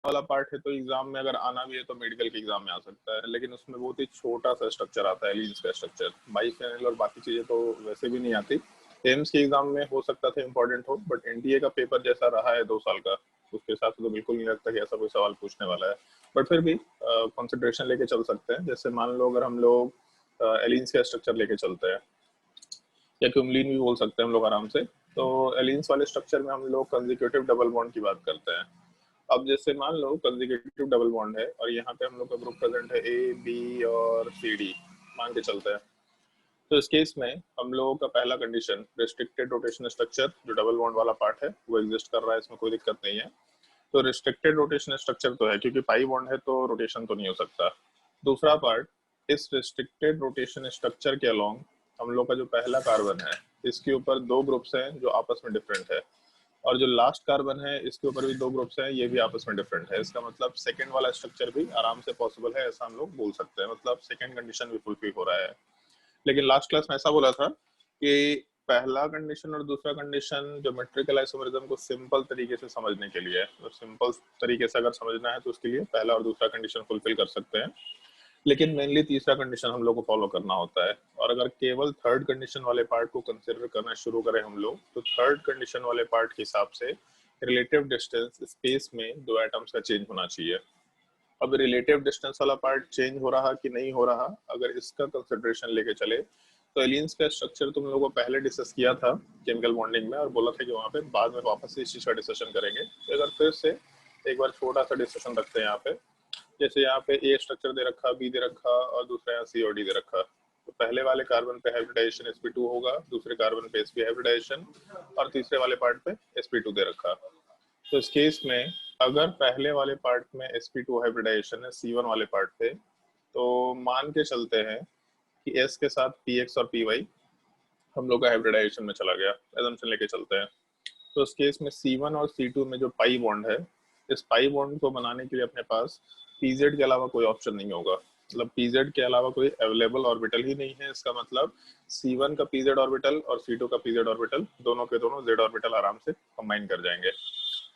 वाला पार्ट है तो एग्जाम में अगर आना भी है तो मेडिकल के एग्जाम में आ सकता है, लेकिन उसमें बहुत ही छोटा सा स्ट्रक्चर आता है एलिन्स का स्ट्रक्चर। बाइफेनिल और बाकी चीजें तो वैसे भी नहीं आती। एम्स के एग्जाम में हो सकता था इंपॉर्टेंट हो, बट एनडीए का पेपर जैसा रहा है 2 साल का, उसके हिसाब से तो बिल्कुल नहीं लगता कि ऐसा कोई सवाल पूछने वाला है। बट फिर भी कंसिडरेशन लेके चल सकते हैं। जैसे मान लो अगर हम लोग एलिन्स का स्ट्रक्चर लेके चलते हैं, या क्यूमलीन भी बोल सकते हैं हम लोग आराम से, तो एलिन्स वाले स्ट्रक्चर में हम लोग कंजिक्यूटिव डबल बॉन्ड की बात करते हैं। अब जैसे मान लो कंजिक्यूटिव डबल बॉन्ड है और यहाँ पे हम लोग का ग्रुप प्रेजेंट है ए बी और सी डी, मान के चलते हैं। तो इस केस में हम लोगों का पहला कंडीशन रिस्ट्रिक्टेड रोटेशन स्ट्रक्चर, जो डबल बॉन्ड वाला पार्ट है वो एग्जिस्ट कर रहा है, इसमें कोई दिक्कत नहीं है। तो रिस्ट्रिक्टेड रोटेशन स्ट्रक्चर तो है, क्योंकि पाई बॉन्ड है तो रोटेशन तो नहीं हो सकता। दूसरा पार्ट, इस रिस्ट्रिक्टेड रोटेशन स्ट्रक्चर के अलोंग हम लोग का जो पहला कार्बन है इसके ऊपर 2 ग्रुप्स हैं जो आपस में डिफरेंट है, और जो लास्ट कार्बन है इसके ऊपर भी 2 ग्रुप्स हैं, ये भी आपस में डिफरेंट है। इसका मतलब सेकंड वाला स्ट्रक्चर भी आराम से पॉसिबल है, ऐसा हम लोग बोल सकते हैं। मतलब सेकंड कंडीशन भी फुलफिल हो रहा है। लेकिन लास्ट क्लास में ऐसा बोला था कि पहला कंडीशन और दूसरा कंडीशन ज्योमेट्रिकल आइसोमेरिज्म को सिंपल तरीके से समझने के लिए, तो सिंपल तरीके से अगर समझना है तो उसके लिए पहला और दूसरा कंडीशन फुलफिल कर सकते हैं, लेकिन मेनली तीसरा कंडीशन हम लोग को फॉलो करना होता है। और अगर केवल थर्ड कंडीशन वाले पार्ट को कंसिडर करना शुरू करें हम लोग, तो थर्ड कंडीशन वाले पार्ट के हिसाब से रिलेटिव डिस्टेंस स्पेस में 2 एटम्स का चेंज होना चाहिए। अब रिलेटिव डिस्टेंस वाला पार्ट चेंज हो रहा कि नहीं हो रहा, अगर इसका कंसिडरेशन लेके चले, तो एलियंस का स्ट्रक्चर तुम लोगों को पहले डिस्कस किया था केमिकल बॉन्डिंग में, और बोला था कि वहाँ पे बाद में वापस से इस चीज का डिस्कशन करेंगे। तो अगर फिर से एक बार छोटा सा डिस्कशन रखते हैं यहाँ पे, जैसे यहाँ पे ए स्ट्रक्चर दे रखा, बी दे रखा, और दूसरा यहाँ सी और डी दे रखा। तो पहले वाले कार्बन पे हाइब्रिडाइजेशन sp2 होगा, दूसरे कार्बन पे sp हाइब्रिडाइजेशन, और तीसरे वाले पार्ट पे sp2 दे रखा। तो इस केस में अगर पहले वाले पार्ट में sp2 हाइब्रिडाइजेशन है C1 वाले पार्ट पे, तो मान के चलते हैं कि S के साथ px और py हम लोग का हाइब्रिडाइजेशन में चला गया, एजम्पशन लेके चलते हैं। तो इस केस में C1 और C2 में जो पाई बॉन्ड है, इस पाई बॉन्ड को बनाने के लिए अपने पास pz के अलावा कोई ऑप्शन नहीं होगा। मतलब pz के अलावा कोई अवेलेबल ऑर्बिटल ही नहीं है। इसका मतलब C1 का pz ऑर्बिटल और C2 का pz ऑर्बिटल दोनों के दोनों z ऑर्बिटल आराम से कंबाइन कर जाएंगे।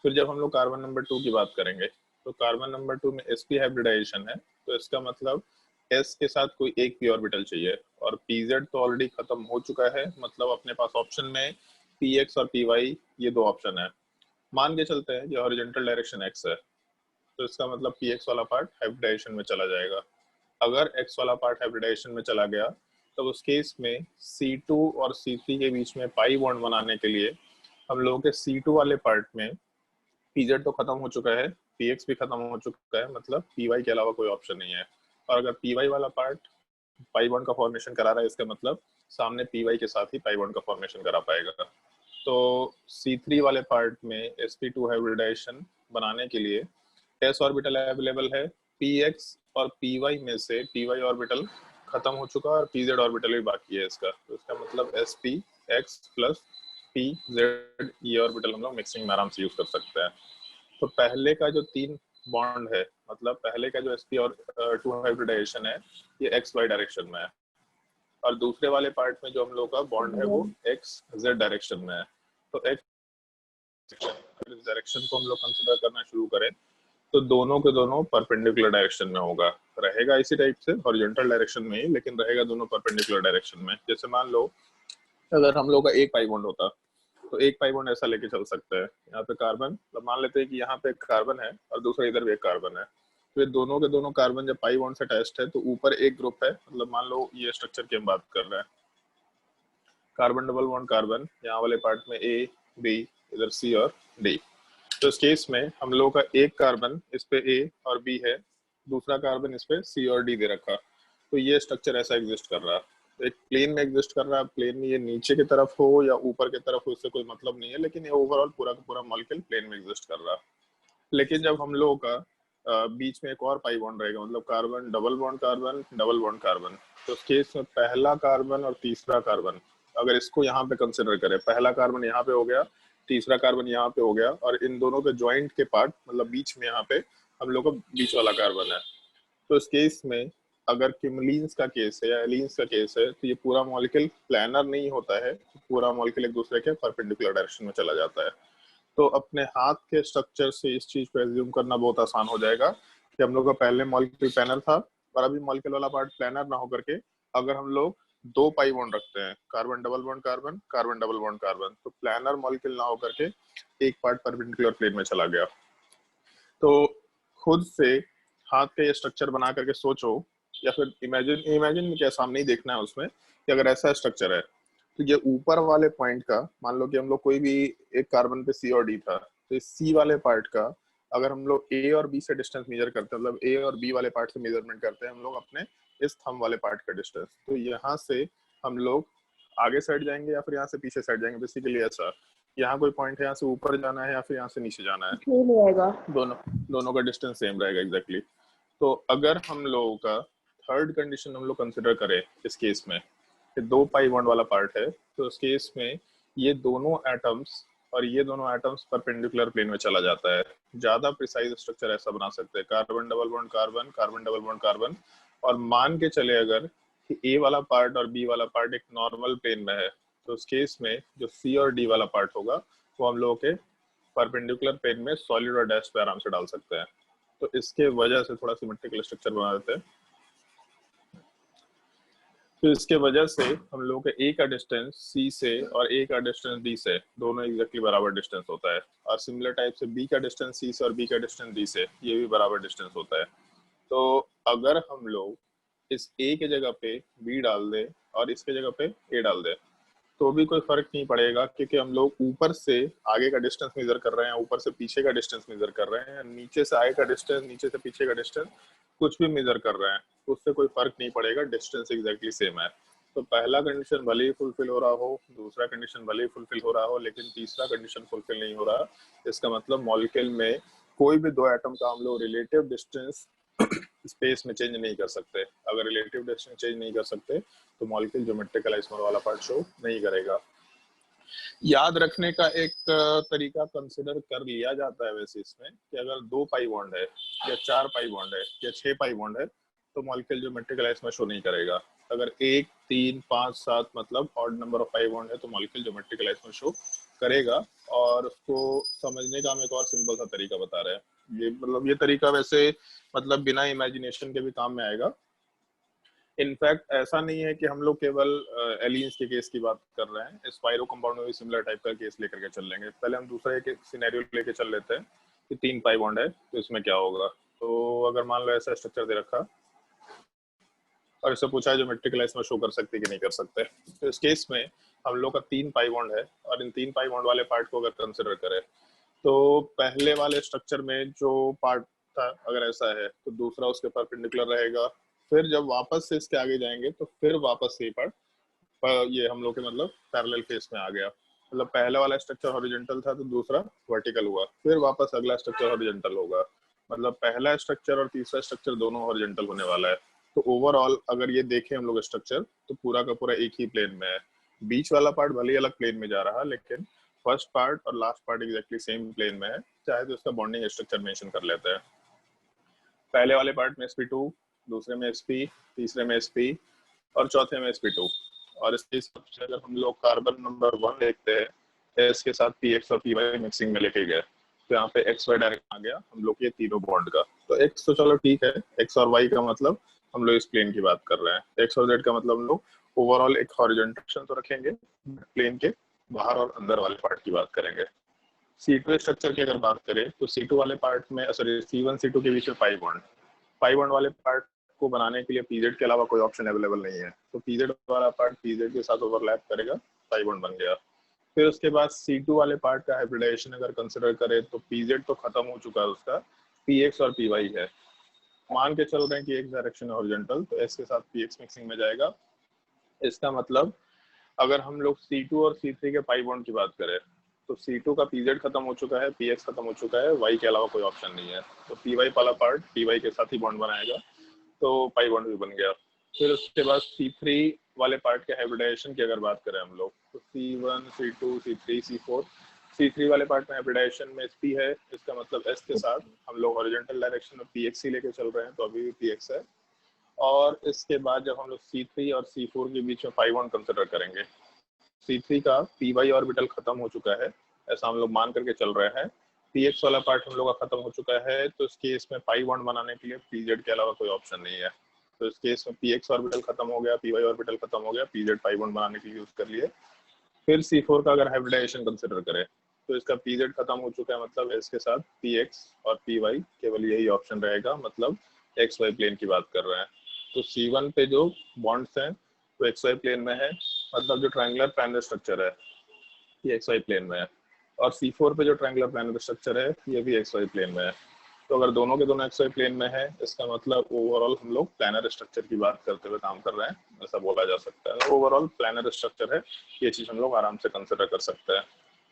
फिर जब हम लोग कार्बन नंबर 2 की बात करेंगे, तो कार्बन नंबर 2 में sp हाइब्रिडाइजेशन है, तो इसका मतलब s के साथ कोई एक p ऑर्बिटल चाहिए, और pz तो ऑलरेडी खत्म हो चुका है। मतलब अपने पास ऑप्शन में px और py ये 2 ऑप्शन है। मान के चलते हैं कि हॉरिजॉन्टल डायरेक्शन x है, तो इसका मतलब px वाला पार्ट हाइब्रिडाइजेशन में चला जाएगा। अगर x वाला पार्ट हाइब्रिडाइजेशन में चला गया, तो उस केस में C2 और C3 के बीच में पाई बॉन्ड बनाने के लिए हम लोगों के C2 वाले पार्ट में pz तो खत्म हो चुका है, px भी खत्म हो चुका है, मतलब py के अलावा कोई ऑप्शन नहीं है। और अगर py वाला पार्ट पाई बॉन्ड का फॉर्मेशन करा रहा है, इसका मतलब सामने py के साथ ही पाई बॉन्ड का फॉर्मेशन करा पाएगा। तो C3 वाले पार्ट में sp2 हाइब्रिडाइजेशन बनाने के लिए s ऑर्बिटल अवेलेबल है, px और py में से py ऑर्बिटल खत्म हो चुका है और pz ऑर्बिटल भी बाकी है इसका। तो इसका मतलब sp x प्लस pz ये ऑर्बिटल हम लोग मिक्सिंग में आराम से यूज कर सकते हैं। तो पहले का जो 3 बॉन्ड है, मतलब पहले का जो sp और 2 हाइब्रिडाइजेशन है, ये एक्स वाई डायरेक्शन में है, और दूसरे वाले पार्ट में जो हम लोग का बॉन्ड है वो एक्स जेड डायरेक्शन में है। तो एक्स डायरेक्शन को हम लोग कंसिडर करना शुरू करें, तो दोनों के दोनों परपेंडिकुलर डायरेक्शन में होगा, रहेगा इसी टाइप से हॉरिजॉन्टल डायरेक्शन में ही, लेकिन रहेगा दोनों परपेंडिकुलर डायरेक्शन में। जैसे मान लो अगर हम लोग का एक पाई बॉन्ड होता, तो एक पाई बॉन्ड ऐसा लेके चल सकते हैं, यहाँ पे कार्बन, तो मान लेते हैं कि यहाँ पे एक कार्बन है और दूसरा इधर भी एक कार्बन है। तो ये दोनों के दोनों कार्बन जब पाई बॉन्ड से अटैच्ड है, तो ऊपर एक ग्रुप है, मतलब मान लो ये स्ट्रक्चर की हम बात कर रहे हैं, कार्बन डबल बॉन्ड कार्बन, यहाँ वाले पार्ट में ए बी, इधर सी और डी। तो इस केस में हम लोग का एक कार्बन इस पे ए और बी है, दूसरा कार्बन इस पे सी और डी दे रखा। तो ये स्ट्रक्चर ऐसा एग्जिस्ट कर रहा है, तो एक प्लेन में एग्जिस्ट कर रहा है। प्लेन में ये नीचे की तरफ हो या ऊपर की तरफ हो, इससे कोई मतलब नहीं है, लेकिन ये ओवरऑल पूरा का पूरा मॉलिक्यूल प्लेन में एग्जिस्ट कर रहा है। लेकिन जब हम लोगों का बीच में एक और पाई बॉन्ड रहेगा, मतलब carbon double bond carbon double bond carbon, तो उस केस में पहला कार्बन और तीसरा कार्बन, अगर इसको यहाँ पे कंसिडर करें, पहला कार्बन यहाँ पे हो गया, तीसरा कार्बन यहाँ पे हो गया, और इन दोनों के ज्वाइंट के पार्ट मतलब बीच में यहाँ पे हम लोग का बीच वाला कार्बन है। तो इस केस में अगर किमलीन्स का केस है या एलीन्स का केस है, तो ये पूरा मॉलिक्यूल प्लानर नहीं होता है, पूरा मॉलिक्यूल एक दूसरे के परपेंडिकुलर डायरेक्शन में चला जाता है। तो अपने हाथ के स्ट्रक्चर से इस चीज को एज्यूम करना बहुत आसान हो जाएगा कि हम लोग का पहले मॉलिक्यूल प्लानर था और अभी मॉलिक्यूल वाला पार्ट प्लानर ना होकर के अगर हम लोग दो पाई बॉन्ड रखते हैं, carbon double bond carbon, carbon double bond carbon, तो प्लानर मॉलिक्यूल ना होकर के एक पार्ट परपेंडिकुलर प्लेन में चला गया। तो खुद से हाथ का ये स्ट्रक्चर बना करके सोचो, या फिर इमेजिन इमेजिन क्या सामने ही देखना है उसमें कि अगर ऐसा स्ट्रक्चर है तो ये ऊपर वाले पॉइंट का, मान लो कि हम लोग कोई भी एक कार्बन पे सी और डी था, तो इस सी वाले पार्ट का अगर हम लोग ए और बी से डिस्टेंस मेजर करते हैं, मतलब ए और बी वाले पार्ट से मेजरमेंट करते हैं हम लोग अपने इस थंब वाले पार्ट का डिस्टेंस, तो यहाँ से हम लोग आगे साइड जाएंगे या फिर यहाँ से पीछे साइड जाएंगे, बेसिकली ऐसा। यहाँ कोई पॉइंट है, यहाँ से ऊपर जाना है या फिर यहाँ से नीचे जाना है, दोनों दोनों का डिस्टेंस सेम रहेगा एग्जैक्टली। तो अगर हम लोगों का थर्ड कंडीशन हम लोग कंसिडर करें इस केस में कि दो पाई बॉन्ड वाला पार्ट है, तो उस केस में ये दोनों एटम्स और ये दोनों एटम्स परपेंडिकुलर प्लेन में चला जाता है। ज्यादा प्रिसाइज स्ट्रक्चर ऐसा बना सकते हैं, carbon double bond carbon, carbon double bond carbon, और मान के चले अगर कि ए वाला पार्ट और बी वाला पार्ट एक नॉर्मल प्लेन में है, तो उस केस में जो सी और डी वाला पार्ट होगा वो हम लोगों के परपेंडिकुलर प्लेन में सॉलिड और डैश पे आराम से डाल सकते हैं। तो इसके वजह से थोड़ा सिमेट्रिकल स्ट्रक्चर बना देते हैं। तो इसके वजह से हम लोगों के ए का डिस्टेंस सी से और ए का डिस्टेंस डी से दोनों एग्जैक्टली बराबर डिस्टेंस होता है, और सिमिलर टाइप से बी का डिस्टेंस सी से और बी का डिस्टेंस डी से ये भी बराबर डिस्टेंस होता है। तो अगर हम लोग इस ए के जगह पे बी डाल दे और इसके जगह पे ए डाल दे तो भी कोई फर्क नहीं पड़ेगा, क्योंकि हम लोग ऊपर से आगे का डिस्टेंस मेजर कर रहे हैं, ऊपर से पीछे का डिस्टेंस मेजर कर रहे हैं, नीचे से आगे का डिस्टेंस, नीचे से पीछे का डिस्टेंस कुछ भी मेजर कर रहे हैं, तो उससे कोई फर्क नहीं पड़ेगा, डिस्टेंस एग्जैक्टली सेम है। तो पहला कंडीशन भले ही फुलफिल हो रहा हो, दूसरा कंडीशन भले ही फुलफिल हो रहा हो, लेकिन तीसरा कंडीशन फुलफिल नहीं हो रहा। इसका मतलब मॉलिक्यूल में कोई भी दो एटम का हम लोग रिलेटिव डिस्टेंस स्पेस में चेंज नहीं कर सकते। अगर रिलेटिव डिस्टेंस चेंज नहीं कर सकते तो मॉलिक्यूल ज्योमेट्रिकल आइसोमर वाला पार्ट शो नहीं करेगा। याद रखने का एक तरीका कंसिडर कर लिया जाता है वैसे इसमें कि अगर दो पाई बॉन्ड है या चार पाई बॉन्ड है या 6 पाई बॉन्ड है तो मॉलिक्यूल ज्योमेट्रिकल आइसोमर शो नहीं करेगा। अगर 1, 3, 5, 7 मतलब odd number of pi bond है तो मॉलिक्यूल ज्योमेट्रिकल आइसोमर शो करेगा। और उसको समझने का हम एक और सिंपल सा तरीका बता रहे हैं। ये मतलब ये तरीका वैसे मतलब बिना इमेजिनेशन के भी काम में आएगा। इनफैक्ट ऐसा नहीं है कि हम लोग केवल एलियंस के केस की बात कर रहे हैं, स्पाइरो कंपाउंड में भी सिमिलर टाइप का केस लेकर के चल लेंगे। पहले हम दूसरा एक सिनेरियो लेके चल लेते हैं कि 3 पाई बॉन्ड है तो इसमें क्या होगा। तो अगर मान लो ऐसा स्ट्रक्चर दे रखा और इससे पूछा है ज्योमेट्रिकल आइसोमर शो कर सकते कि नहीं कर सकते, तो इस केस में हम लोग का 3 पाई बॉन्ड है और इन 3 पाई बॉन्ड वाले पार्ट को अगर कंसिडर करें तो पहले वाले स्ट्रक्चर में जो पार्ट था अगर ऐसा है तो दूसरा उसके परपेंडिकुलर रहेगा। फिर जब वापस से इसके आगे जाएंगे तो फिर वापस से पार्ट ये हम लोग के मतलब पैरेलल फेस में आ गया। मतलब पहला वाला स्ट्रक्चर हॉरिजॉन्टल था तो दूसरा वर्टिकल हुआ, फिर वापस अगला स्ट्रक्चर हॉरिजॉन्टल होगा। मतलब पहला स्ट्रक्चर और तीसरा स्ट्रक्चर दोनों हॉरिजॉन्टल होने वाला है। तो ओवरऑल अगर ये देखें हम लोग स्ट्रक्चर तो पूरा का पूरा एक ही प्लेन में है। बीच वाला पार्ट भले ही अलग प्लेन में जा रहा है लेकिन फर्स्ट पार्ट और last part exactly same plane में है। चाहे तो इसका बॉन्डिंग स्ट्रक्चर मेंशन कर लेते हैं। पहले वाले पार्ट में sp2, दूसरे में sp, तीसरे में sp और चौथे में sp2। और इसके हिसाब से अगर हम लोग कार्बन नंबर 1 देखते हैं s के साथ px और py मिक्सिंग में लेके गए तो यहाँ पे एक्स वाई डायरेक्ट आ गया हम लोग ये तीनों बॉन्ड का। तो एक्स तो चलो ठीक है, एक्स और वाई का मतलब हम लोग इस प्लेन की बात कर रहे हैं। एक्स और जेड का मतलब हम लोग ओवरऑल एक हॉरिजॉन्टल तो रखेंगे, प्लेन के बाहर और अंदर वाले पार्ट की बात करेंगे। C2 स्ट्रक्चर की अगर बात करें तो C2 वाले पार्ट में सॉरी C1 C2 के बीच में पाई बॉन्ड वाले पार्ट को बनाने के लिए पीजेड के अलावा कोई ऑप्शन अवेलेबल नहीं है। तो पीजेड वाला पार्ट पीजेड के साथ ओवरलैप करेगा, पाई बॉन्ड बन गया। फिर उसके बाद C2 वाले पार्ट का हाइब्रिडाइजेशन अगर कंसिडर करें तो पीजेड तो खत्म हो चुका है, उसका px और py है। मान के चल रहे हैं कि एक डायरेक्शन है हॉरिजॉन्टल तो s के साथ px मिक्सिंग में जाएगा। इसका मतलब अगर हम लोग C2 और C3 के पाई बॉन्ड की बात करें तो C2 का pz खत्म हो चुका है, px खत्म हो चुका है, y के अलावा कोई ऑप्शन नहीं है। तो py वाला पार्ट py के साथ ही बॉन्ड बनाएगा तो पाई बॉन्ड भी बन गया। फिर उसके बाद C3 वाले पार्ट के हाइब्रिडाइजेशन की अगर बात करें हम लोग तो C1 C2 C3 C4, C3 वाले पार्ट में हाइब्रिडाइजेशन में sp है, इसका मतलब s के साथ हम लोग हॉरिजॉन्टल डायरेक्शन में px लेके चल रहे हैं तो अभी भी px है। और इसके बाद जब हम लोग C3 और C4 के बीच में पाई बॉन्ड कंसिडर करेंगे, C3 का py ऑर्बिटल खत्म हो चुका है ऐसा हम लोग मान करके चल रहे हैं। px वाला पार्ट हम लोग का खत्म हो चुका है, तो इस केस में पाई बॉन्ड बनाने के लिए pz के अलावा कोई ऑप्शन नहीं है। तो इस केस में px ऑर्बिटल खत्म हो गया, py ऑर्बिटल खत्म हो गया, pz पाई बॉन्ड बनाने के लिए यूज कर लिए। फिर C4 का अगर हाइब्रिडाइजेशन कंसिडर करें तो इसका pz खत्म हो चुका है, मतलब इसके साथ px और py केवल यही ऑप्शन रहेगा, मतलब xy प्लेन की बात कर रहे हैं। तो C1 पे जो बॉन्ड्स हैं वो xy प्लेन में है, मतलब जो ट्रायंगुलर प्लानर स्ट्रक्चर है ये xy प्लेन में है, और C4 पे जो ट्रायंगुलर प्लानर स्ट्रक्चर है ये भी xy प्लेन में है। तो अगर दोनों के दोनों xy प्लेन में है, इसका मतलब ओवरऑल हम लोग प्लानर स्ट्रक्चर की बात करते हुए काम कर रहे हैं, ऐसा बोला जा सकता है। ओवरऑल प्लानर स्ट्रक्चर है, ये चीज हम लोग आराम से कंसिडर कर सकते हैं।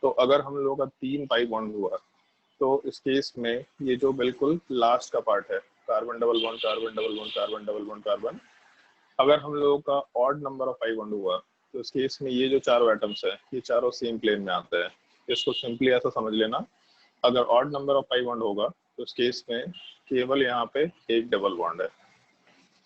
तो अगर हम लोग का 3 पाई बॉन्ड हुआ तो इस केस में ये जो बिल्कुल लास्ट का पार्ट है, carbon double bond carbon double bond carbon double bond carbon, अगर हम लोगों का odd number of pi bond हुआ तो इस केस में ये जो चारों एटम्स है ये चारों सेम प्लेन में आते हैं। इसको सिंपली ऐसा समझ लेना, अगर odd number of pi bond होगा तो उस केस में केवल यहाँ पे एक डबल बॉन्ड है,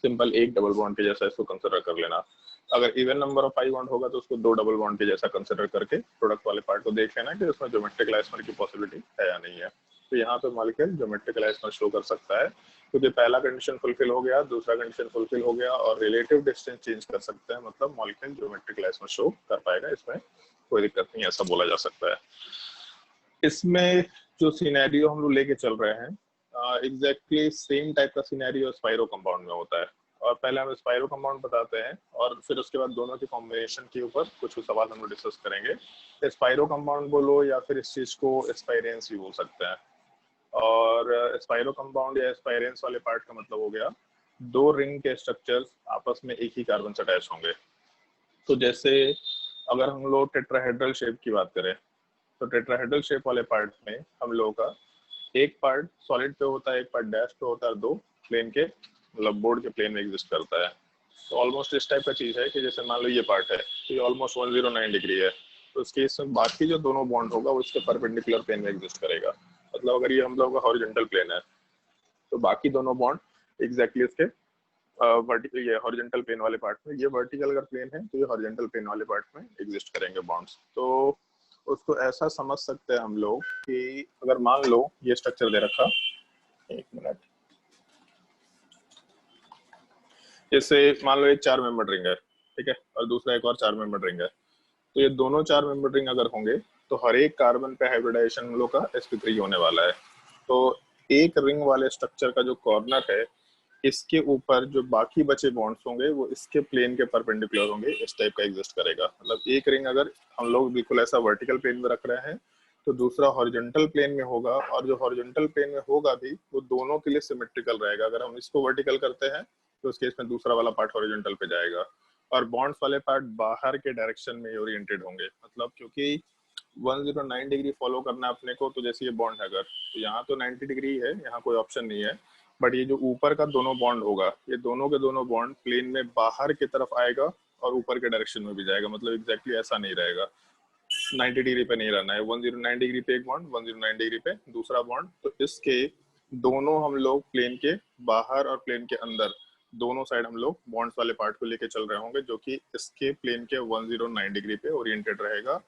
सिंपल एक डबल बॉन्ड के जैसा इसको कंसिडर कर लेना। अगर even number of pi bond होगा तो उसको 2 डबल बॉन्ड के जैसा कंसिडर करके प्रोडक्ट वाले पार्ट को देख लेना कि उसमें ज्योमेट्रिकल आइसोमर की पॉसिबिलिटी है या नहीं है। तो यहाँ पे मॉलिक्यूल ज्योमेट्रिकल आइसोमर शो कर सकता है, क्योंकि पहला कंडीशन फुलफिल हो गया, दूसरा कंडीशन फुलफिल हो गया और रिलेटिव डिस्टेंस चेंज कर सकते हैं, मतलब मॉलिक्यूल ज्योमेट्रिकल आइसोमर शो कर पाएगा, इसमें कोई दिक्कत नहीं, ऐसा बोला जा सकता है। इसमें जो सिनेरियो हम लोग लेके चल रहे हैं एग्जैक्टली सेम टाइप का सिनेरियो स्पाइरो कंपाउंड में होता है, और पहले हम स्पाइरो कंपाउंड बताते हैं और फिर उसके बाद दोनों के कॉम्बिनेशन के ऊपर कुछ सवाल हम लोग डिस्कस करेंगे। स्पाइरो कंपाउंड बोलो या फिर इस चीज को स्पाइरेंस भी बोल सकते हैं। और स्पाइरो कंपाउंड या स्पाइरेंस वाले पार्ट का मतलब हो गया 2 रिंग के स्ट्रक्चर्स आपस में एक ही कार्बन से अटैच होंगे। तो जैसे अगर हम लोग टेट्राहेड्रल शेप की बात करें तो टेट्राहेड्रल शेप वाले पार्ट में हम लोगों का एक पार्ट सॉलिड पे होता है, एक पार्ट डैश पे होता है, दो प्लेन के मतलब बोर्ड के प्लेन में एग्जिस्ट करता है। तो ऑलमोस्ट इस टाइप का चीज है कि जैसे मान लो ये पार्ट है तो ये ऑलमोस्ट 109 डिग्री है, तो इस केस में बाकी जो दोनों बॉन्ड होगा वो इसके परपेंडिकुलर प्लेन में एग्जिस्ट करेगा। मतलब अगर ये हम लोग का हॉरिजॉन्टल प्लेन है तो बाकी दोनों बॉन्ड एग्जैक्टली इसके वर्टिकल, ये हॉरिजॉन्टल प्लेन वाले पार्ट में, ये वर्टिकल अगर प्लेन है तो ये हॉरिजॉन्टल प्लेन वाले पार्ट में एग्जिस्ट करेंगे बॉन्ड्स। तो उसको ऐसा समझ सकते हैं हम लोग कि अगर मान लो ये स्ट्रक्चर दे रखा, एक मिनट, जैसे मान लो एक 4 मेंबर रिंग है, ठीक है, और दूसरा एक और 4 मेंबर रिंग है, तो ये दोनों 4 मेंबर रिंग अगर होंगे तो हर एक कार्बन पे हाइब्रिडाइजेशन हम लोग का sp3 होने वाला है। तो एक रिंग वाले स्ट्रक्चर का जो कॉर्नर है इसके ऊपर जो बाकी बचे बॉन्ड्स होंगे वो इसके प्लेन के परपेंडिकुलर होंगे, इस टाइप का एग्जिस्ट करेगा। मतलब एक रिंग अगर हम लोग बिल्कुल ऐसा वर्टिकल प्लेन में रख रहे हैं तो दूसरा हॉरिजॉन्टल प्लेन में होगा, और जो हॉरिजॉन्टल प्लेन में होगा भी वो दोनों के लिए सिमेट्रिकल रहेगा। अगर हम इसको वर्टिकल करते हैं तो उस केस में दूसरा वाला पार्ट हॉरिजॉन्टल पे जाएगा, और बॉन्ड्स वाले पार्ट बाहर के डायरेक्शन में ओरिएंटेड होंगे। मतलब क्योंकि 109 डिग्री फॉलो करना है अपने को, तो जैसे ये बॉन्ड है अगर तो यहाँ तो 90 डिग्री है, यहाँ कोई ऑप्शन नहीं है, बट ये जो ऊपर का दोनों बॉन्ड होगा ये दोनों के दोनों बॉन्ड प्लेन में बाहर की तरफ आएगा और ऊपर के डायरेक्शन में भी जाएगा। मतलब एग्जैक्टली ऐसा नहीं रहेगा, 90 डिग्री पे नहीं रहना है, 109 डिग्री पे एक बॉन्ड, 109 डिग्री पे दूसरा बॉन्ड। तो इसके दोनों हम लोग प्लेन के बाहर और प्लेन के अंदर दोनों साइड हम लोग बॉन्ड्स वाले पार्ट को लेके चल रहे होंगे, जो कि इसके प्लेन के 109 डिग्री पे ओरिएंटेड रहेगा।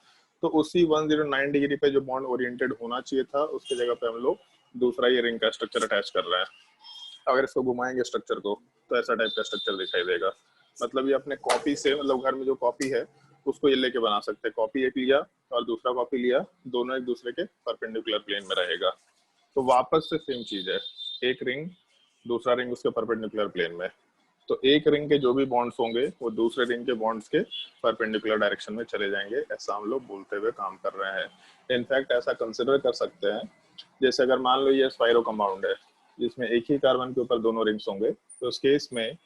तो उसी 109 डिग्री पे जो बॉन्ड ओरिएंटेड होना चाहिए था उसके जगह पे हम लोग दूसरा ये रिंग का स्ट्रक्चर अटैच कर रहे हैं। अगर इसको घुमाएंगे स्ट्रक्चर को तो ऐसा टाइप का स्ट्रक्चर दिखाई देगा। मतलब ये अपने कॉपी से, मतलब घर में जो कॉपी है उसको ये लेके बना सकते हैं, कॉपी एक लिया और दूसरा कॉपी लिया, दोनों एक दूसरे के परपेंडिकुलर प्लेन में रहेगा। तो वापस से सेम चीज है, एक रिंग दूसरा रिंग उसके परपेंडिकुलर प्लेन में, तो एक रिंग के जो भी बॉन्ड्स होंगे वो दूसरे रिंग के बॉन्ड्स के परपेंडिकुलर डायरेक्शन में चले जाएंगे, ऐसा हम लोग बोलते हुए काम कर रहे हैं। इनफैक्ट ऐसा कंसिडर कर सकते हैं जैसे अगर मान लो ये स्पाइरो कंपाउंड है जिसमें एक ही कार्बन के ऊपर दोनों रिंग्स होंगे, तो उस केस में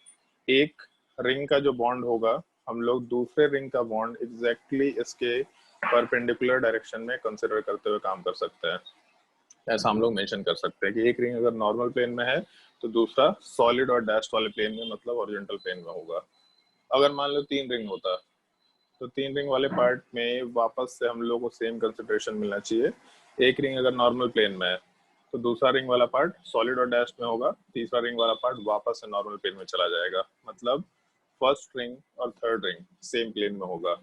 एक रिंग का जो बॉन्ड होगा हम लोग दूसरे रिंग का बॉन्ड एग्जैक्टली इसके परपेंडिकुलर डायरेक्शन में कंसिडर करते हुए काम कर सकते हैं। ऐसा हम लोग मेंशन कर सकते हैं कि एक रिंग अगर नॉर्मल प्लेन में है तो दूसरा सॉलिड और डैश वाले प्लेन में, मतलब ओरिजेंटल प्लेन में होगा। अगर मान लो 3 रिंग होता तो 3 रिंग वाले पार्ट में वापस से हम लोग को सेम कंसिडरेशन मिलना चाहिए। एक रिंग अगर नॉर्मल प्लेन में है तो दूसरा रिंग वाला पार्ट सॉलिड और डैश में होगा, तीसरा रिंग वाला पार्ट वापस से नॉर्मल प्लेन में चला जाएगा। मतलब फर्स्ट रिंग और थर्ड रिंग सेम प्लेन में होगा।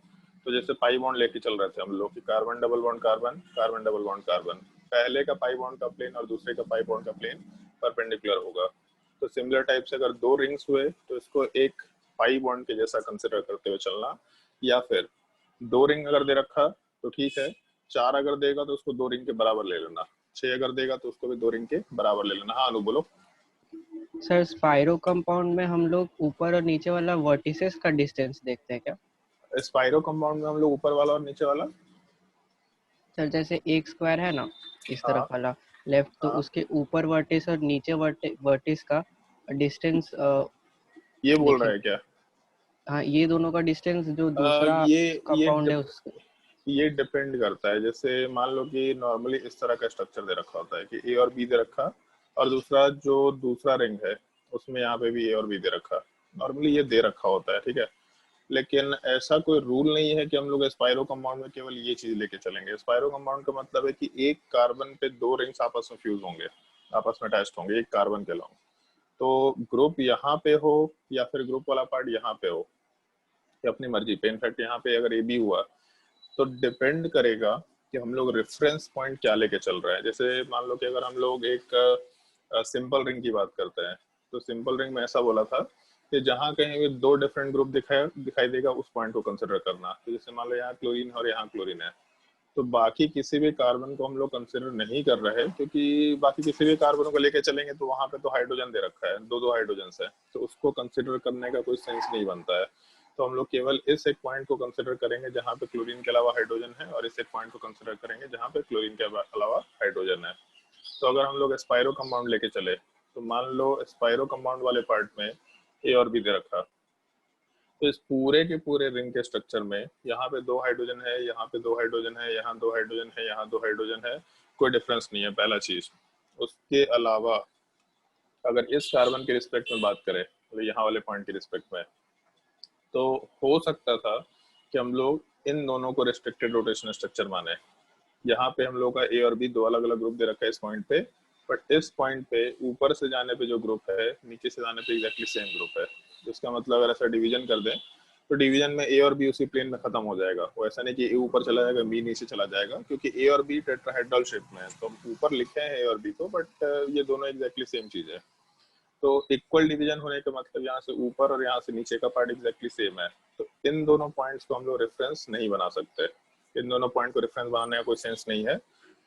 तो जैसे पाई बॉन्ड लेके चल रहे थे हम लोग कि carbon double bond carbon, carbon double bond carbon, पहले का पाई बॉन्ड का प्लेन और दूसरे का पाई बॉन्ड का प्लेन परपेंडिकुलर होगा। तो सिमिलर टाइप से अगर दो रिंग्स हुए तो इसको एक पाई बॉन्ड के जैसा कंसिडर करते हुए चलना, या फिर दो रिंग अगर दे रखा तो ठीक है, चार अगर देगा तो उसको दो रिंग के बराबर ले लेना, छह अगर देगा तो उसको भी दो रिंग के बराबर ले लेना। हाँ अनु बोलो। सर स्पाइरो कंपाउंड में हम लोग ऊपर और नीचे वाला वर्टिसेस का डिस्टेंस देखते हैं क्या? स्पाइरो कंपाउंड में हम लोग ऊपर वाला और नीचे वाला, सर जैसे एक स्क्वायर है ना, इस हाँ तरफ वाला लेफ्ट, तो हाँ उसके ऊपर वर्टिस और नीचे वर्टिस का डिस्टेंस ये बोल रहा देखें। है क्या? हाँ, ये दोनों का डिस्टेंस जो दूसरा ये कंपाउंड है उसका। ये डिपेंड करता है। जैसे मान लो कि नॉर्मली इस तरह का स्ट्रक्चर दे रखा होता है कि ए और बी दे रखा, और दूसरा जो दूसरा रिंग है उसमें यहाँ पे भी ए और बी दे रखा, नॉर्मली ये दे रखा होता है, ठीक है। लेकिन ऐसा कोई रूल नहीं है कि हम लोग स्पाइरो कंपाउंड में केवल ये चीज लेके चलेंगे। स्पाइरो कंपाउंड का मतलब है कि एक कार्बन पे दो रिंग्स आपस में फ्यूज होंगे, आपस में अटैच्ड होंगे एक कार्बन के अलावा। तो ग्रुप यहाँ पे हो या फिर ग्रुप वाला पार्ट यहाँ पे हो, ये अपनी मर्जी पे। इनफैक्ट यहाँ पे अगर ए बी हुआ तो डिपेंड करेगा कि हम लोग रेफरेंस पॉइंट क्या लेके चल रहे हैं। जैसे मान लो कि अगर हम लोग एक सिंपल रिंग की बात करते हैं, तो सिंपल रिंग में ऐसा बोला था कि जहाँ कहीं भी दो डिफरेंट ग्रुप दिखाई देगा उस पॉइंट को कंसिडर करना। तो जैसे मान लो यहाँ क्लोरीन और यहाँ क्लोरीन है, तो बाकी किसी भी कार्बन को हम लोग कंसिडर नहीं कर रहे, क्योंकि बाकी किसी भी कार्बन को लेके चलेंगे तो वहां पे तो हाइड्रोजन दे रखा है, दो दो हाइड्रोजन है, तो उसको कंसिडर करने का कोई सेंस नहीं बनता है। तो हम लोग केवल इस एक पॉइंट को कंसिडर करेंगे जहाँ पे क्लोरीन के अलावा हाइड्रोजन है, और इस एक पॉइंट को कंसिडर करेंगे जहाँ पे क्लोरीन के अलावा हाइड्रोजन है। तो अगर हम लोग स्पाइरो कंपाउंड लेके चले, तो मान लो स्पाइरो कंपाउंड वाले पार्ट में ए और बी दे रखा, तो इस पूरे के पूरे रिंग के स्ट्रक्चर में यहाँ पे दो हाइड्रोजन है, यहाँ पे दो हाइड्रोजन है, यहाँ दो हाइड्रोजन है, यहाँ दो हाइड्रोजन है, कोई डिफरेंस नहीं है पहला चीज। उसके अलावा अगर इस कार्बन के रिस्पेक्ट में बात करें, मतलब यहाँ वाले पॉइंट के रिस्पेक्ट में, तो हो सकता था कि हम लोग इन दोनों को रिस्ट्रिक्टेड रोटेशन स्ट्रक्चर माने। यहाँ पे हम लोग का ए और बी दो अलग अलग ग्रुप दे रखा है इस पॉइंट पे, बट इस पॉइंट पे ऊपर से जाने पे जो ग्रुप है नीचे से जाने पे एग्जैक्टली सेम ग्रुप है। जिसका मतलब अगर ऐसा डिवीजन कर दें तो डिवीजन में ए और बी उसी प्लेन में खत्म हो जाएगा। वो ऐसा नहीं कि ए ऊपर चला जाएगा बी नीचे चला जाएगा, क्योंकि ए और बी टेट्राहेड्रल शेप में है, तो हम ऊपर लिखे हैं ए और बी को, बट ये दोनों एग्जैक्टली सेम चीज है। तो इक्वल डिवीजन होने का मतलब यहाँ से ऊपर और यहाँ से नीचे का पार्ट एग्जैक्टली सेम है। तो इन दोनों पॉइंट्स को हम लोग रेफरेंस नहीं बना सकते, इन दोनों पॉइंट को रेफरेंस बनाने का कोई सेंस नहीं है।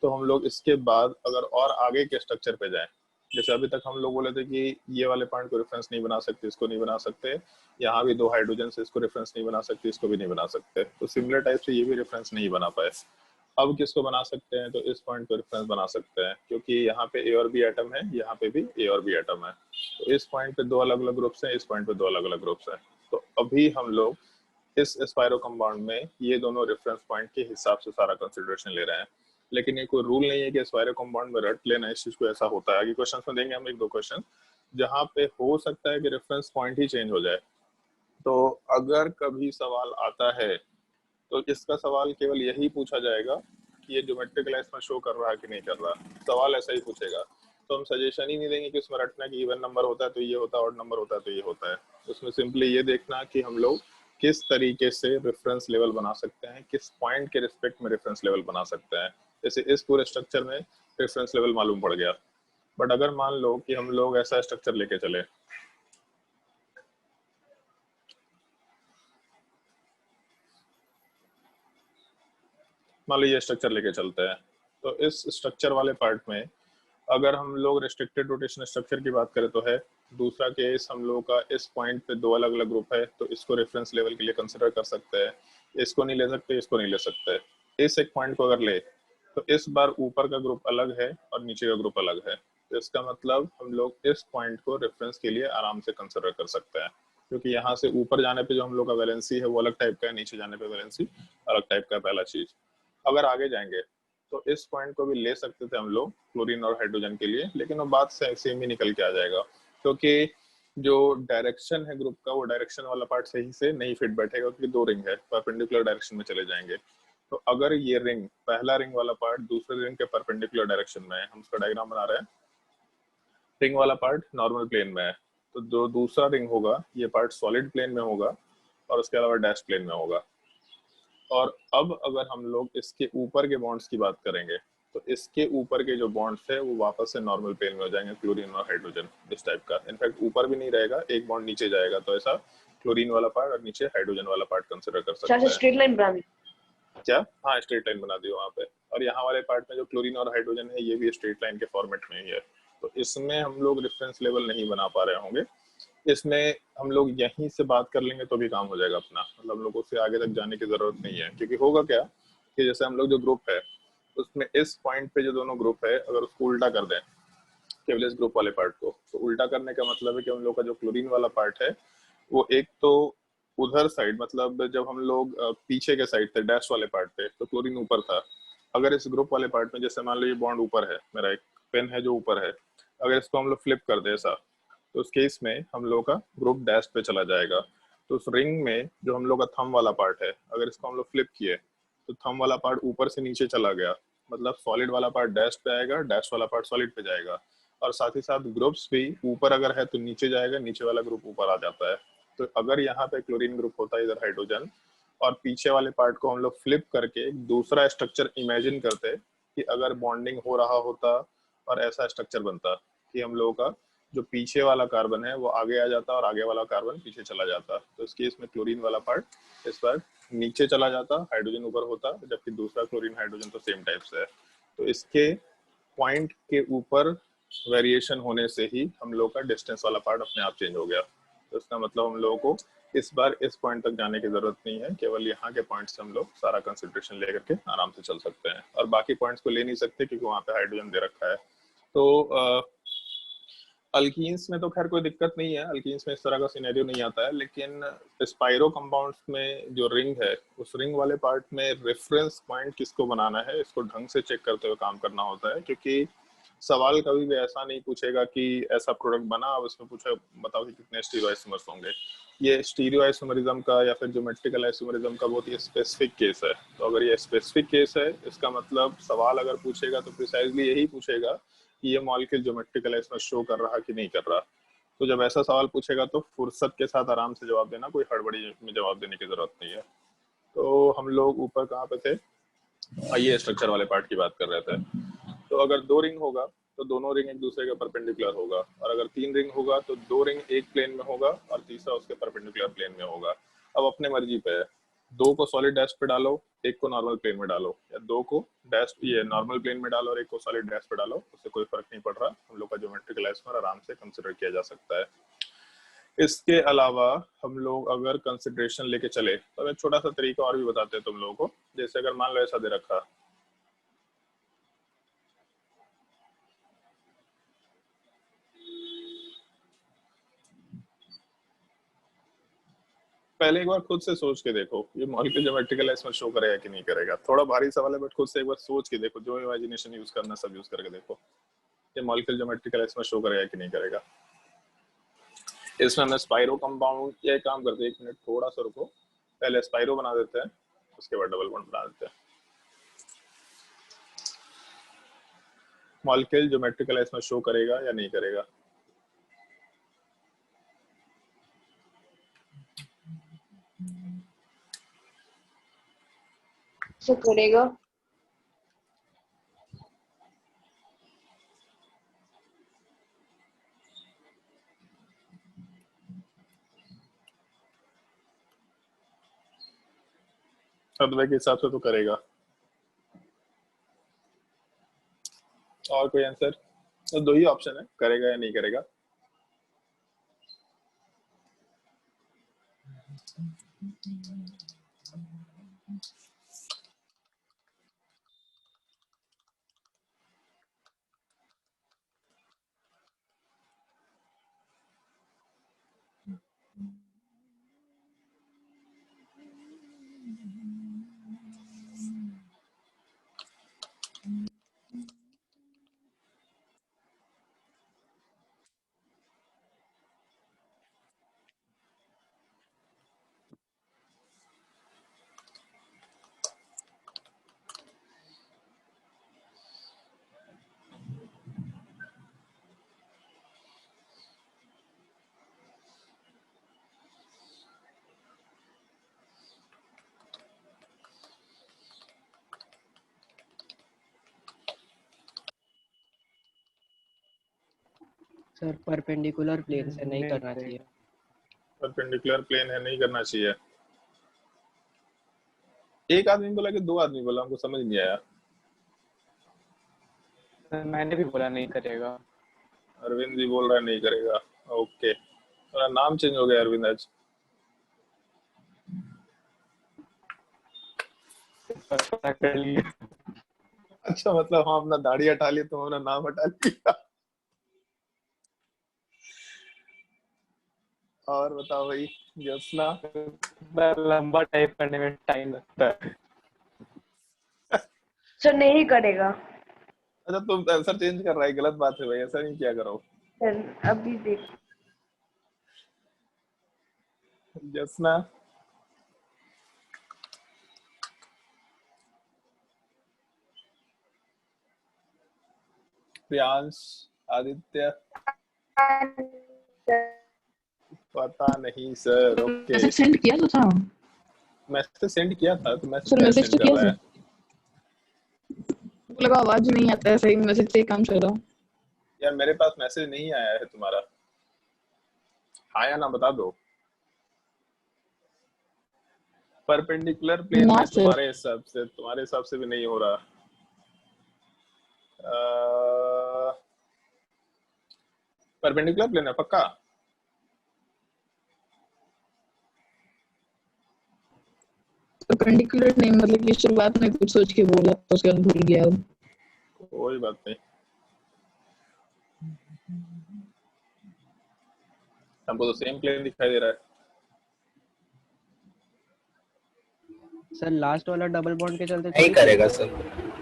तो हम लोग इसके बाद अगर और आगे के स्ट्रक्चर पे जाएं, जैसे अभी तक हम लोग बोले थे कि ये वाले पॉइंट को रेफरेंस नहीं बना सकते, इसको नहीं बना सकते, यहाँ भी दो हाइड्रोजन से इसको रेफरेंस नहीं बना सकते, इसको भी नहीं बना सकते, तो सिमिलर टाइप से ये भी रेफरेंस नहीं बना पाए। अब किसको बना सकते हैं? तो इस पॉइंट को रेफरेंस बना सकते हैं, क्योंकि यहाँ पे ए और बी एटम है, यहाँ पे भी ए और बी एटम है। तो इस पॉइंट पे दो अलग अलग ग्रुप्स हैं, इस पॉइंट पे दो अलग अलग ग्रुप्स हैं। तो अभी हम लोग इस स्पाइरो कंपाउंड में ये दोनों रेफरेंस पॉइंट के हिसाब से सारा कंसिडरेशन ले रहे हैं। लेकिन ये कोई रूल नहीं है कि स्पाइरो कंपाउंड में रट लेना इस चीज को, ऐसा होता है। आगे क्वेश्चन में देंगे हम एक दो क्वेश्चन जहाँ पे हो सकता है कि रेफरेंस पॉइंट ही चेंज हो जाए। तो अगर कभी सवाल आता है तो इसका सवाल केवल यही पूछा जाएगा कि ये ज्योमेट्रिकल इसमें शो कर रहा है कि नहीं कर रहा, सवाल ऐसा ही पूछेगा। तो हम सजेशन ही नहीं देंगे कि उसमें रटना कि इवन नंबर होता है तो ये होता है, ऑड नंबर होता है तो ये होता है। उसमें सिंपली ये देखना कि हम लोग किस तरीके से रेफरेंस लेवल बना सकते हैं, किस पॉइंट के रिस्पेक्ट में रेफरेंस लेवल बना सकते हैं। जैसे इस पूरे स्ट्रक्चर में रेफरेंस लेवल मालूम पड़ गया, बट अगर मान लो कि हम लोग ऐसा स्ट्रक्चर लेके चले, मान लो ये स्ट्रक्चर लेके चलते हैं, तो इस स्ट्रक्चर वाले पार्ट में अगर हम लोग रेस्ट्रिक्टेड रोटेशन स्ट्रक्चर की बात करें तो है, दूसरा केस हम लोग का इस पॉइंट पे दो अलग अलग ग्रुप है, तो इसको रेफरेंस लेवल के लिए कंसिडर कर सकते हैं। इसको नहीं ले सकते, इसको नहीं ले सकते। इस एक पॉइंट को अगर ले तो इस बार ऊपर का ग्रुप अलग है और नीचे का ग्रुप अलग है, तो इसका मतलब हम लोग इस पॉइंट को रेफरेंस के लिए आराम से कंसिडर कर सकते हैं, क्योंकि यहाँ से ऊपर जाने पे जो हम लोग का वैलेंसी है वो अलग टाइप का है, नीचे जाने पे वैलेंसी अलग टाइप का है, पहला चीज। अगर आगे जाएंगे तो इस पॉइंट को भी ले सकते थे हम लोग क्लोरीन और हाइड्रोजन के लिए, लेकिन वो बात सेम ही निकल के आ जाएगा, क्योंकि जो डायरेक्शन है ग्रुप का वो डायरेक्शन वाला पार्ट सही से नहीं फिट बैठेगा, क्योंकि दो रिंग है, परपेंडिकुलर डायरेक्शन में चले जाएंगे। तो अगर ये रिंग, पहला रिंग वाला पार्ट दूसरे रिंग के परपेंडिकुलर डायरेक्शन में है, हम उसका डायग्राम बना रहे हैं, रिंग वाला पार्ट नॉर्मल प्लेन में है, तो जो दूसरा रिंग होगा ये पार्ट सॉलिड प्लेन में होगा और उसके अलावा डैश प्लेन में होगा। और अब अगर हम लोग इसके ऊपर के बॉन्ड्स की बात करेंगे तो इसके ऊपर के जो बॉन्ड्स है वो वापस से नॉर्मल प्लेन में हो जाएंगे, क्लोरीन और हाइड्रोजन इस टाइप का। इनफैक्ट ऊपर भी नहीं रहेगा, एक बॉन्ड नीचे जाएगा, तो ऐसा क्लोरीन वाला पार्ट और नीचे हाइड्रोजन वाला पार्ट कंसिडर कर सकते हैं। स्ट्रेट लाइन बना दी क्या? हाँ, स्ट्रेट लाइन बना दियो वहाँ पे। और यहाँ वाले पार्ट में जो क्लोरीन और हाइड्रोजन है ये भी स्ट्रेट लाइन के फॉर्मेट में ही है। तो इसमें हम लोग रेफरेंस लेवल नहीं बना पा रहे होंगे, इसमें हम लोग यहीं से बात कर लेंगे तो भी काम हो जाएगा अपना, मतलब हम लोग उससे आगे तक जाने की जरूरत नहीं है। क्योंकि होगा क्या कि जैसे हम लोग जो ग्रुप है उसमें इस पॉइंट पे जो दोनों ग्रुप है अगर उसको उल्टा कर दें केवल इस ग्रुप वाले पार्ट को, तो उल्टा करने का मतलब है कि हम लोग का जो क्लोरीन वाला पार्ट है वो एक तो उधर साइड, मतलब जब हम लोग पीछे के साइड थे डैश वाले पार्ट पे तो क्लोरीन ऊपर था। अगर इस ग्रुप वाले पार्ट में जैसे मान लो ये बॉन्ड ऊपर है, मेरा एक पेन है जो ऊपर है, अगर इसको हम लोग फ्लिप कर दे ऐसा, तो उस केस में हम लोग का ग्रुप डैश पे चला जाएगा। तो उस रिंग में जो हम लोग का थंब वाला पार्ट है अगर इसको हम लोग फ्लिप किए तो थंब वाला पार्ट ऊपर से नीचे चला गया, मतलब सॉलिड वाला पार्ट डैश पे आएगा, डैश वाला पार्ट सॉलिड पे जाएगा। और साथ ही साथ ग्रुप्स भी ऊपर अगर है तो नीचे जाएगा, नीचे वाला ग्रुप ऊपर आ जाता है। तो अगर यहाँ पे क्लोरीन ग्रुप होता है इधर हाइड्रोजन, और पीछे वाले पार्ट को हम लोग फ्लिप करके एक दूसरा स्ट्रक्चर इमेजिन करते कि अगर बॉन्डिंग हो रहा होता और ऐसा स्ट्रक्चर बनता कि हम लोगों का जो पीछे वाला कार्बन है वो आगे आ जाता और आगे वाला कार्बन पीछे चला जाता, तो इस केस में क्लोरीन वाला पार्ट इस बार नीचे चला जाता, हाइड्रोजन ऊपर होता, जबकि दूसरा क्लोरीन हाइड्रोजन तो सेम टाइप से है। तो इसके पॉइंट के ऊपर वेरिएशन होने से ही हम लोग का डिस्टेंस वाला पार्ट अपने आप चेंज हो गया। तो इसका मतलब हम लोगों को इस बार इस पॉइंट तक जाने की जरूरत नहीं है, केवल यहाँ के पॉइंट से हम लोग सारा कंसिडरेशन लेकर के आराम से चल सकते हैं, और बाकी पॉइंट्स को ले नहीं सकते क्योंकि वहाँ पे हाइड्रोजन दे रखा है। तो अल्कीन्स में तो खैर कोई दिक्कत नहीं है, अल्कीन्स में इस तरह का सिनेरियो नहीं आता है, लेकिन स्पाइरो कंपाउंड्स में जो रिंग है उस रिंग वाले पार्ट में रेफरेंस पॉइंट किसको बनाना है इसको ढंग से चेक करते हुए काम करना होता है। क्योंकि सवाल कभी भी ऐसा नहीं पूछेगा कि ऐसा प्रोडक्ट बना, अब इसमें पूछे बताओ कि कितने स्टीरियो आइसोमर्स होंगे। ये स्टीरियो आइसोमरिज्म का या फिर ज्योमेट्रिकल आइसोमरिज्म का बहुत ही स्पेसिफिक केस है। तो अगर ये स्पेसिफिक केस है इसका मतलब सवाल अगर पूछेगा तो प्रिसाइजली यही पूछेगा कि ये मॉलिक्यूल ज्योमेट्रिकल इसमें शो कर रहा कि नहीं कर रहा। तो जब ऐसा सवाल पूछेगा तो फुर्सत के साथ आराम से जवाब देना, कोई हड़बड़ी में जवाब देने की जरूरत नहीं है। तो हम लोग ऊपर कहाँ पे थे? आइए स्ट्रक्चर वाले पार्ट की बात कर रहे थे। तो अगर दो रिंग होगा तो दोनों रिंग एक दूसरे के परपेंडिकुलर होगा, और अगर तीन रिंग होगा तो दो रिंग एक प्लेन में होगा और तीसरा उसके परपेंडिकुलर प्लेन में होगा। अब अपने मर्जी पे है, दो को सॉलिड डैश पे डालो, एक को नॉर्मल प्लेन में डालो, या दो को डैश ये नॉर्मल प्लेन में डालो और एक को सॉलिड डैश पे डालो, उससे कोई फर्क नहीं पड़ रहा, हम लोग का ज्योमेट्रिकल आइसोमर आराम से कंसिडर किया जा सकता है। इसके अलावा हम लोग अगर कंसिडरेशन लेके चले तो एक छोटा सा तरीका और भी बताते हैं तुम लोगों को। जैसे अगर मान लो ऐसा दे रखा, पहले एक बार खुद से सोच के देखो ये मॉलिक्यूल ज्योमेट्रिकल इसमें शो करेगा कि नहीं करेगा। थोड़ा भारी सवाल है बट खुद से एक बार सोच के देखो, जो इमेजिनेशन यूज करना सब यूज करके देखो ये मॉलिक्यूल ज्योमेट्रिकल इसमें शो करेगा कि नहीं करेगा। इसमें हमें स्पाइरो कंपाउंड, ये काम करते हैं, एक मिनट थोड़ा सा रुको, पहले स्पाइरो बना देते हैं उसके बाद डबल बॉन्ड बना देते हैं। मॉलिक्यूल ज्योमेट्रिकल इसमें शो करेगा या नहीं करेगा? सो करेगा। अद्वैत के हिसाब से तो करेगा। और कोई आंसर? तो दो ही ऑप्शन है, करेगा या नहीं करेगा। सर परपेंडिकुलर प्लेन से नहीं नहीं करना करेगा। चाहिए। परपेंडिकुलर प्लेन है, नहीं करना चाहिए। एक आदमी बोला कि दो आदमी बोला, हमको समझ नहीं आया। सर मैंने भी बोला नहीं करेगा। अरविंद जी बोल रहा है नहीं करेगा। ओके, मेरा नाम चेंज हो गया अरविंद आज। पता कर लिया। अच्छा, मतलब हम अपना दाढ़ी हटा लिए तो अपना नाम हटा लिया। और बताओ भाई ज्योत्सना। लंबा टाइप करने में टाइम लगता है। सर नहीं करेगा। अच्छा, तुम आंसर चेंज कर रहा है, गलत बात है भाई, ऐसा नहीं किया करो। सर अभी देख। ज्योत्सना, प्रियांश, आदित्य, पता नहीं सर। ओके, मैसेज सेंड किया तो था। मैसेज सेंड किया था तो मैसेज सर क्या मैसेज सेंड तो कर किया रहा था। है? मुझे लगा आवाज नहीं आता है, सही मैसेज से ही काम चल रहा। यार मेरे पास मैसेज नहीं आया है तुम्हारा, आया ना बता दो। परपेंडिकुलर प्लेन ना में सर। तुम्हारे हिसाब से भी नहीं हो रहा। परपेंडिकुलर प्लेन है पक्का? परपेंडिकुलर नहीं, मतलब कि शुरुआत में कुछ सोच के बोला तो उसके बाद भूल गया। कोई बात नहीं, हमको तो सेम प्लेन दिखाई दे रहा है। सर लास्ट वाला डबल बॉन्ड के चलते नहीं थोड़ी करेगा change सर।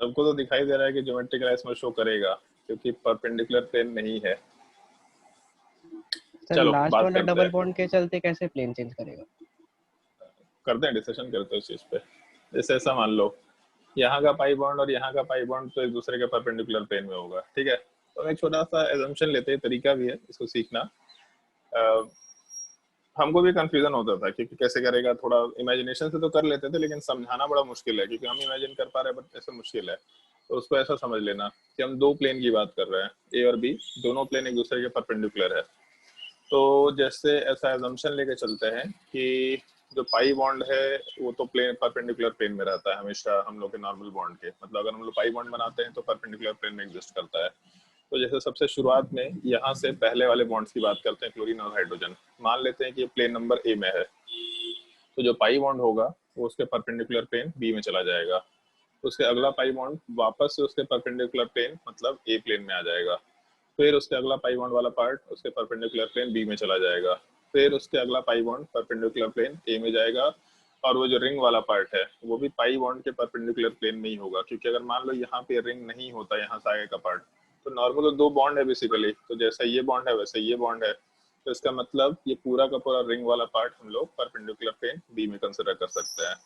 हमको तो दिखाई दे रहा है कि ज्योमेट्रिक लाइन्स में शो करेगा, क्योंकि परपेंडिकुलर प्लेन नहीं है। सर चलो लास्ट बात वाला करते डबल हैं, बॉन्ड के चलते कैसे प्लेन चेंज करेगा? करते हैं डिस्कशन करते हैं उस चीज पे। जैसे ऐसा मान लो यहाँ का पाई बॉन्ड और यहाँ का पाई बॉन्ड तो एक दूसरे के परपेंडिकुलर प्लेन में होगा, ठीक है। तो हम एक छोटा सा एजम्पशन लेते हैं, तरीका भी है इसको सीखना। हमको भी कंफ्यूजन होता था कि कैसे करेगा, थोड़ा इमेजिनेशन से तो कर लेते थे लेकिन समझाना बड़ा मुश्किल है, क्योंकि हम इमेजिन कर पा रहे हैं बट ऐसा मुश्किल है। तो उसको ऐसा समझ लेना कि हम दो प्लेन की बात कर रहे हैं, ए और बी, दोनों प्लेन एक दूसरे के परपेंडिकुलर है। तो जैसे ऐसा एजम्पशन लेके चलते हैं कि जो पाई बॉन्ड है वो तो प्लेन परपेंडिकुलर प्लेन में रहता है हमेशा, हम लोग के नॉर्मल बॉन्ड के, मतलब अगर हम लोग पाई बॉन्ड बनाते हैं तो परपेंडिकुलर प्लेन में एग्जिस्ट करता है। तो जैसे सबसे शुरुआत में यहाँ से पहले वाले बॉन्ड्स की बात करते हैं, क्लोरीन और हाइड्रोजन। मान लेते हैं कि ये प्लेन नंबर ए में है, तो जो पाई बॉन्ड होगा वो उसके परपेंडिकुलर प्लेन बी में चला जाएगा। तो उसके अगला पाई बॉन्ड वापस से उसके परपेंडिकुलर प्लेन मतलब ए प्लेन में आ जाएगा। फिर उसके अगला पाई बॉन्ड वाला पार्ट उसके परपेंडिकुलर प्लेन बी में चला जाएगा। फिर उसके अगला पाई बॉन्ड परपेंडिकुलर प्लेन ए में जाएगा। और वो जो रिंग वाला पार्ट है वो भी पाई बॉन्ड के परपेंडिकुलर प्लेन में ही होगा, क्योंकि अगर मान लो यहाँ पे रिंग नहीं होता, यहाँ से आगे का पार्ट, तो नॉर्मल दो बॉन्ड है बेसिकली, तो जैसा ये बॉन्ड है वैसे ये बॉन्ड है। तो इसका मतलब ये पूरा का पूरा रिंग वाला पार्ट हम लोग परपेंडिकुलर प्लेन बी में कंसिडर कर सकते हैं।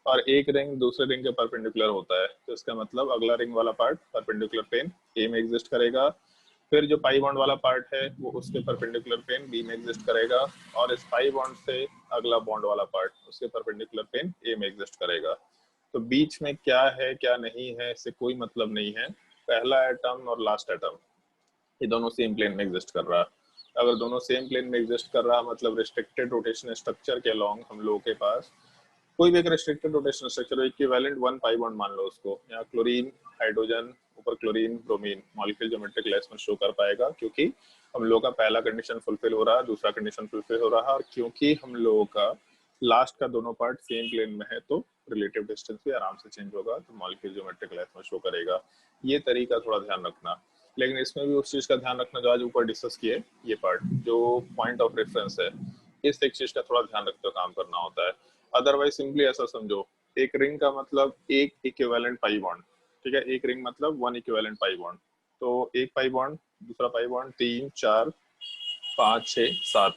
और एक रिंग दूसरे रिंग के परपेंडिकुलर होता है, तो इसका मतलब अगला रिंग वाला पार्ट परपेंडिकुलर प्लेन ए में एग्जिस्ट करेगा। फिर जो पाई बॉन्ड वाला पार्ट है वो उसके परपेंडिकुलर प्लेन बी में एग्जिस्ट करेगा। और इस पाई बॉन्ड से अगला बॉन्ड वाला पार्ट उसके परपेंडिकुलर प्लेन ए में एग्जिस्ट करेगा। तो बीच में क्या है क्या नहीं है इससे कोई मतलब नहीं है। पहला एटम और लास्ट एटम ये दोनों सेम प्लेन में एग्जिस्ट कर रहा है। अगर दोनों सेम प्लेन में एग्जिस्ट कर रहा मतलब रिस्ट्रिक्टेड रोटेशन स्ट्रक्चर के अलोंग हम लोगों के पास कोई भी एक restricted rotational structure equivalent one pi bond मान लो उसको, यहाँ क्लोरीन हाइड्रोजन ऊपर chlorine bromine molecule geometric lines में शो कर पाएगा, क्योंकि हम लोगों का पहला कंडीशन फुलफिल हो रहा है, दूसरा कंडीशन फुलफिल हो रहा है, और क्योंकि हम लोगों का लास्ट का दोनों पार्ट सेम प्लेन में है तो रिलेटिव डिस्टेंस भी आराम से चेंज होगा, तो मॉलिक्यूल ज्योमेट्रिक लाइन्स में शो करेगा। ये तरीका थोड़ा ध्यान रखना। लेकिन इसमें भी उस चीज का ध्यान रखना जो आज ऊपर डिस्कस किए, ये पार्ट जो पॉइंट ऑफ रेफरेंस है, इस एक चीज का थोड़ा ध्यान रखते हुए काम करना होता है। अदरवाइज सिंपली ऐसा समझो, एक रिंग का मतलब एक इक्विवेलेंट पाई बॉन्ड, ठीक है, एक रिंग मतलब वन इक्विवेलेंट पाई बॉन्ड। तो एक पाई बॉन्ड दूसरा पाई बॉन्ड 3 4 5 6 7,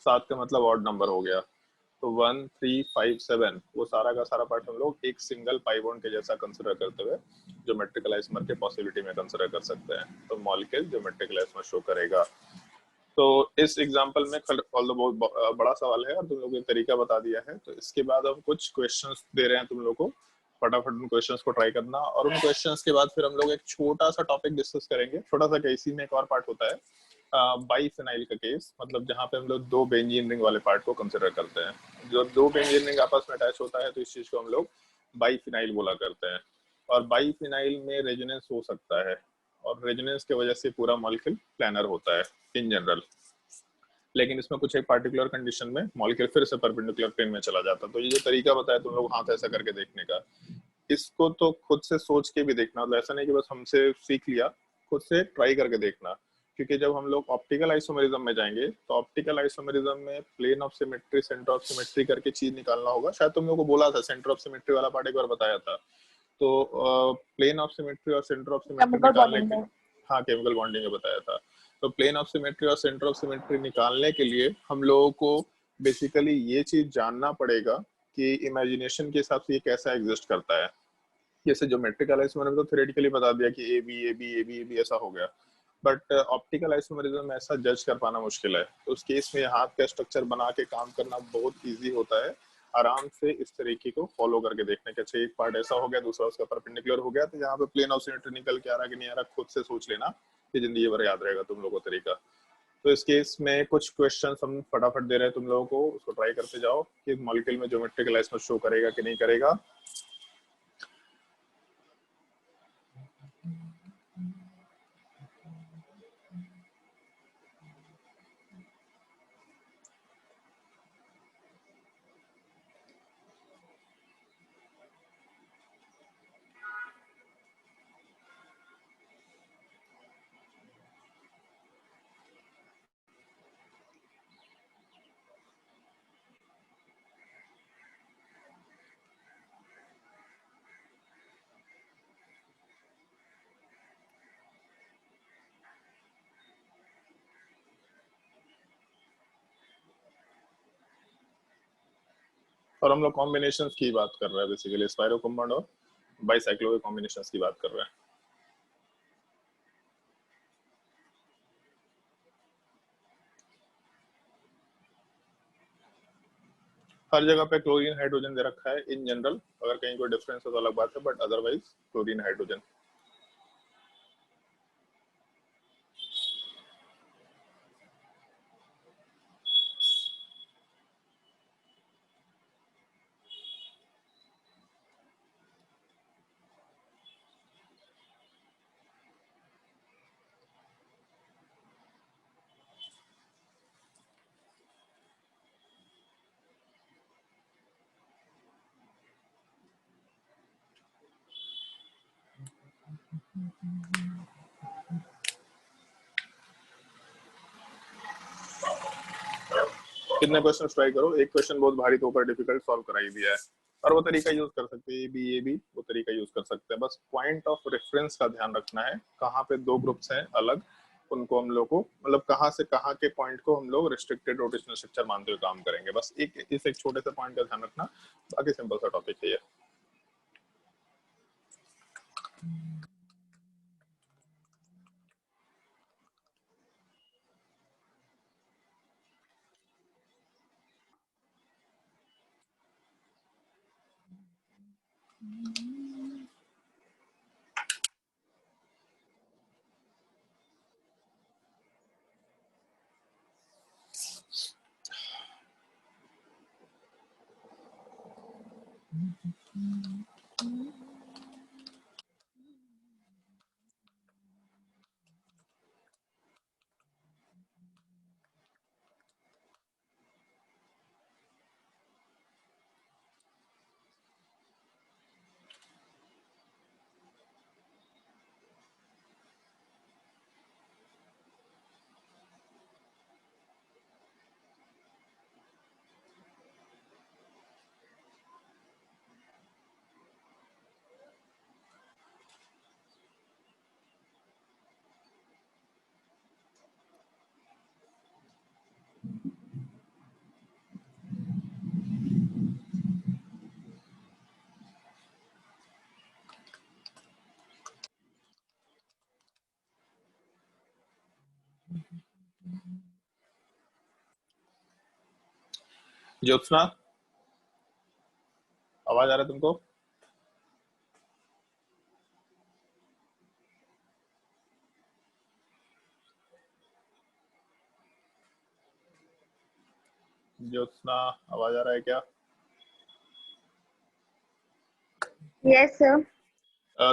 7 का मतलब ऑड नंबर हो गया। तो 1 3 5 7 वो सारा का सारा पार्ट हम लोग एक सिंगल पाई बॉन्ड के जैसा कंसिडर करते हुए ज्योमेट्रिकल आइसोमर के पॉसिबिलिटी में कंसिडर कर सकते हैं, तो मॉलिक्यूल ज्योमेट्रिकल आइसोमर शो करेगा। तो इस एग्जांपल में ऑल बहुत बड़ा सवाल है और तुम लोगों को तरीका बता दिया है। तो इसके बाद हम कुछ क्वेश्चंस दे रहे हैं तुम लोगों को, फटाफट उन क्वेश्चंस को ट्राई करना, और उन क्वेश्चंस के बाद फिर हम लोग एक छोटा सा टॉपिक डिस्कस करेंगे, छोटा सा, इसी में एक और पार्ट होता है बाइफेनाइल का केस, मतलब जहाँ पे हम लोग दो बेंजीन रिंग वाले पार्ट को कंसिडर करते हैं। जो दो बेंजीन रिंग आपस में अटैच होता है तो इस चीज को हम लोग बाइफेनाइल बोला करते हैं। और बाइफेनाइल में रेजोनेंस हो सकता है, और रेजोनेंस की वजह से पूरा मॉलिक्यूल प्लानर होता है इन जनरल। लेकिन इसमें कुछ एक पार्टिकुलर कंडीशन में मॉलिक्यूल फिर से परपेंडिकुलर प्लेन में चला जाता है। तो ये जो तरीका बताया तुम लोग हाथ ऐसा करके देखने का, इसको तो खुद से सोच के भी देखना, मतलब ऐसा नहीं कि बस हमसे सीख लिया, खुद से ट्राई करके देखना। क्योंकि जब हम लोग ऑप्टिकल आइसोमेरिज्म में जाएंगे तो ऑप्टिकल आइसोमेरिज्म में plane of symmetry, centre of symmetry करके चीज निकालना होगा। शायद तुम लोगों को बोला था, सेंटर ऑफ सिमेट्री वाला पार्ट एक बार बताया था। तो प्लेन ऑफ सिमेट्री और सेंटर ऑफ सिमेट्री केमिकल निकालने बॉन्डिंग के, में। हाँ केमिकल बॉन्डिंग में बताया था। तो प्लेन ऑफ सिमेट्री और सेंटर ऑफ सिमेट्री निकालने के लिए हम लोगों को बेसिकली ये चीज जानना पड़ेगा कि इमेजिनेशन के हिसाब से ये कैसा एग्जिस्ट करता है। जैसे ज्योमेट्रिकल आइसोमेरिज्म तो थ्योरेटिकली बता दिया कि A B A B A B A B ऐसा हो गया, बट ऑप्टिकल आइसोमेरिज्म में ऐसा जज कर पाना मुश्किल है। तो उस केस में हाथ का स्ट्रक्चर बना के काम करना बहुत इजी होता है, आराम से इस तरीके को फॉलो करके देखने के। अच्छा एक पार्ट ऐसा हो गया, दूसरा उसका परपेंडिकुलर हो गया, तो यहाँ पे प्लेन ऑफ सिमेट्री निकल के आ रहा कि नहीं आ रहा, खुद से सोच लेना, कि जिंदगी भर याद रहेगा तुम लोगों को तरीका। तो इस केस में कुछ क्वेश्चन हम फटाफट दे रहे हैं तुम लोगों को, उसको ट्राई करते जाओ कि मॉलिक्यूल में ज्योमेट्रिकल आइसोमेर शो करेगा कि नहीं करेगा। और हम लोग कॉम्बिनेशंस की बात कर रहे हैं, बेसिकली स्पाइरो कंपाउंड और बाइसाइक्लो के कॉम्बिनेशंस की बात कर रहे हैं। हर जगह पे क्लोरीन हाइड्रोजन दे रखा है इन जनरल, अगर कहीं कोई डिफरेंस हो तो अलग बात है, बट अदरवाइज क्लोरीन हाइड्रोजन। कितने क्वेश्चन ट्राई करो, एक क्वेश्चन बहुत भारी तो ऊपर डिफिकल्ट सॉल्व कराई दिया है, और वो तरीका यूज कर सकते हैं, ये भी वो तरीका यूज कर सकते हैं। बस पॉइंट ऑफ रेफरेंस का ध्यान रखना है, कहाँ पे दो ग्रुप्स हैं अलग, उनको हम लोग को, मतलब कहाँ से कहाँ के पॉइंट को हम लोग रिस्ट्रिक्टेड रोटेशनल स्ट्रक्चर मानते हुए काम करेंगे। बस एक छोटे से पॉइंट का ध्यान रखना, बाकी सिंपल सा टॉपिक है ये। ज्योत्सना, आवाज आ रहा है तुमको? ज्योत्सना आवाज आ रहा है क्या? Yes sir.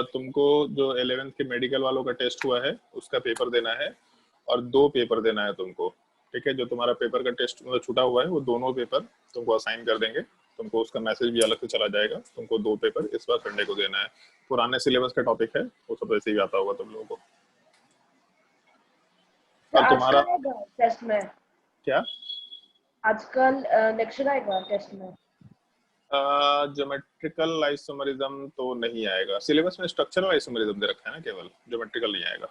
तुमको जो 11th के मेडिकल वालों का टेस्ट हुआ है उसका पेपर देना है और 2 पेपर देना है तुमको। ठीक है, जो तुम्हारा पेपर का टेस्ट मतलब छूटा हुआ है वो दोनों पेपर तुमको असाइन कर देंगे। तुमको उसका मैसेज भी अलग से चला जाएगा। तुमको 2 पेपर इस बार संडे को देना है। पुराने सिलेबस का टॉपिक है, वो सब वैसे ही आता होगा तुम लोगों को। और आज तुम्हारा कल आएगा टेस्ट में? क्या आजकल लेक्चर आएगा टेस्ट में? ज्योमेट्रिकल आइसोमेरिज्म तो नहीं आएगा सिलेबस में। स्ट्रक्चरल आइसोमेरिज्म दे रखा है ना केवल, ज्योमेट्रिकल नहीं आएगा।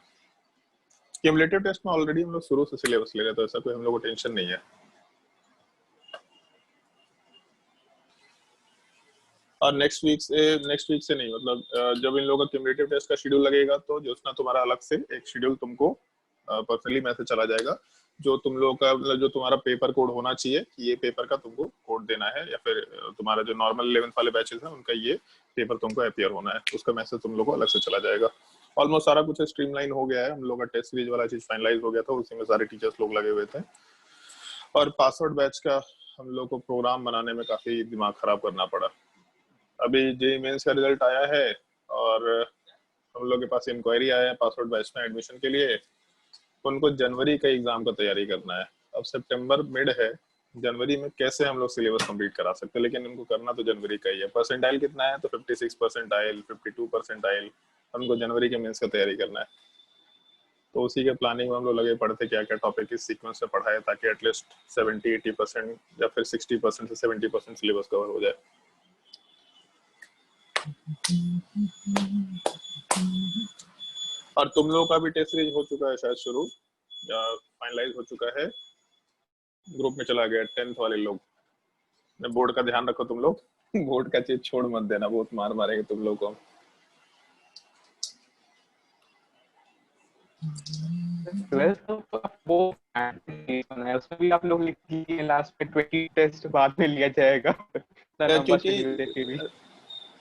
क्यूमुलेटिव टेस्ट में ऑलरेडी हम लोग शुरू से सिलेबस ले रहे हैं, तो ऐसा कोई हम लोग को टेंशन नहीं है। और नेक्स्ट वीक से नहीं, मतलब जब इन लोगों का क्यूमुलेटिव टेस्ट का शेड्यूल लगेगा तो जो उसना तुम्हारा अलग से एक शेड्यूल तुमको पर्सनली मैसेज चला जाएगा। जो तुम लोग का मतलब जो तुम्हारा पेपर कोड होना चाहिए कि ये पेपर का तुमको कोड देना है, या फिर तुम्हारा जो नॉर्मल 11th वाले बैचेस हैं उनका ये पेपर तुमको अपीयर होना है, उसका मैसेज तुम लोग को अलग से चला जाएगा। ऑलमोस्ट सारा कुछ स्ट्रीमलाइन हो गया है। हम लोग का टेस्ट सीरीज वाला चीज फाइनलाइज हो गया था, उसी में सारे टीचर्स लोग लगे हुए थे। और पासवर्ड बैच का हम लोग को प्रोग्राम बनाने में काफी दिमाग खराब करना पड़ा। अभी जेईई मेंस का रिजल्ट आया है और हम लोग के पास इंक्वायरी आया है पासवर्ड बैच में एडमिशन के लिए। उनको जनवरी का एग्जाम का तैयारी करना है। अब सितंबर मिड है, जनवरी में कैसे हम लोग सिलेबस कंप्लीट करा सकते हैं, लेकिन उनको करना तो जनवरी का ही है। परसेंटाइल कितना है? तो 56 परसेंटाइल, 52 परसेंटाइल। हमको जनवरी के मेंस का तैयारी करना है, तो उसी के प्लानिंग में हम लोग लगे पड़े थे क्या क्या टॉपिक इस सीक्वेंस में पढ़ाए, ताकि एटलीस्ट 70-80% या फिर 60% से 70% सिलेबस कवर हो जाए। और तुम लोगों का भी टेस्ट सीरीज हो चुका है शायद शुरू, या फाइनलाइज हो चुका है, ग्रुप में चला गया 10th वाले लोग। बोर्ड का ध्यान रखो तुम लोग, बोर्ड का चीज छोड़ मत देना, बहुत मार मारेंगे तुम लोग को। वो उसमें भी आप लोग लिख दीजिए लास्ट में 20 टेस्ट बाद में लिया जाएगा। क्योंकि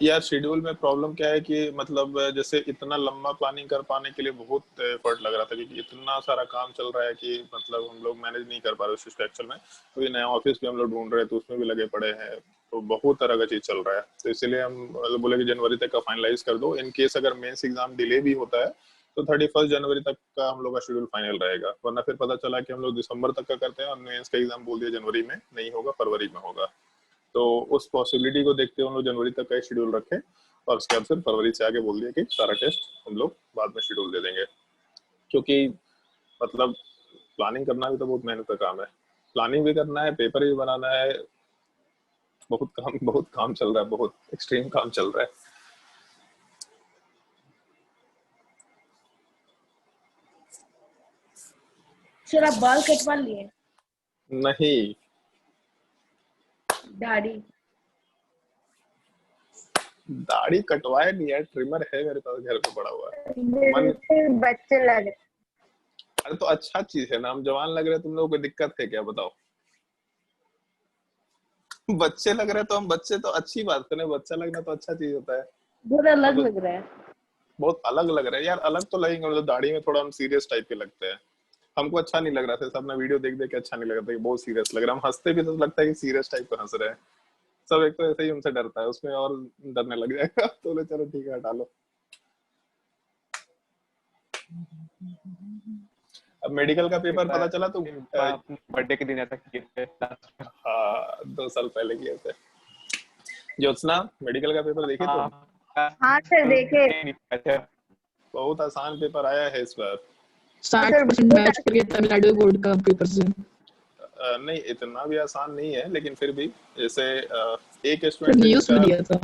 यार शेड्यूल में प्रॉब्लम क्या है कि मतलब जैसे इतना लंबा प्लानिंग कर पाने के लिए बहुत एफर्ट लग रहा था, क्योंकि इतना सारा काम चल रहा है कि मतलब हम लोग मैनेज नहीं कर पा रहे उस चीज को एक्चुअल में। तो नया ऑफिस भी हम लोग ढूंढ रहे हैं, तो उसमें भी लगे पड़े हैं, तो बहुत तरह का चीज चल रहा है। तो इसलिए हम मतलब बोले कि जनवरी तक का फाइनलाइज कर दो। इन केस अगर मेंस एग्जाम डिले भी होता है तो 31 जनवरी तक का हम लोग का शेड्यूल फाइनल रहेगा। वरना फिर पता चला कि हम लोग दिसंबर तक का करते हैं और मेंस का एग्जाम बोल दिया जनवरी में नहीं होगा, फरवरी में होगा। तो उस पॉसिबिलिटी को देखते हुए हम लोग जनवरी तक का शेड्यूल रखें, और उसके बाद फिर फरवरी से आगे बोल दिया कि सारा टेस्ट हम लोग बाद में शेड्यूल दे देंगे। क्योंकि मतलब प्लानिंग करना भी तो बहुत मेहनत का काम है, प्लानिंग भी करना है, पेपर भी बनाना है, बहुत काम चल रहा है, बहुत एक्सट्रीम काम चल रहा है। सर आप बाल कटवा लिए? नहीं, दाढ़ी कटवाए नहीं है, ट्रिमर है मेरे पास घर पे पड़ा हुआ है। बच्चे लग रहे। अरे तो अच्छा चीज है ना, हम जवान लग रहे हैं, तुम लोगों को दिक्कत है क्या बताओ? बच्चे लग रहे हैं तो हम बच्चे, तो अच्छी बात है ना, बच्चा लगना तो अच्छा चीज होता है। बहुत अलग लग रहा है। बहुत अलग लग रहा है यार, अलग तो लगेंगे, मतलब दाढ़ी में थोड़ा हम सीरियस टाइप के लगते हैं। हमको अच्छा नहीं लग रहा था, सब ना वीडियो देख देख के अच्छा नहीं लग रहा था, बहुत सीरियस लग रहा है। हम हंसते भी तो लगता है कि सीरियस टाइप का हंस रहे हैं सब। एक तो ऐसे ही हमसे डरता है, उसमें और डरने लग जाएगा। तो ले चलो ठीक है, हटा लो। अब मेडिकल का पेपर पता चला तो बर्थडे के दिन ऐसा किए थे। हाँ 2 साल पहले किए थे। ज्योत्सना मेडिकल का पेपर देखे तुम? हाँ सर देखे। बहुत आसान पेपर आया है इस बार। 60% मैच कर गया तमिलनाडु बोर्ड का पेपर से। नहीं इतना भी आसान नहीं है, लेकिन फिर भी जैसे एक न्यूज़ में दिया था,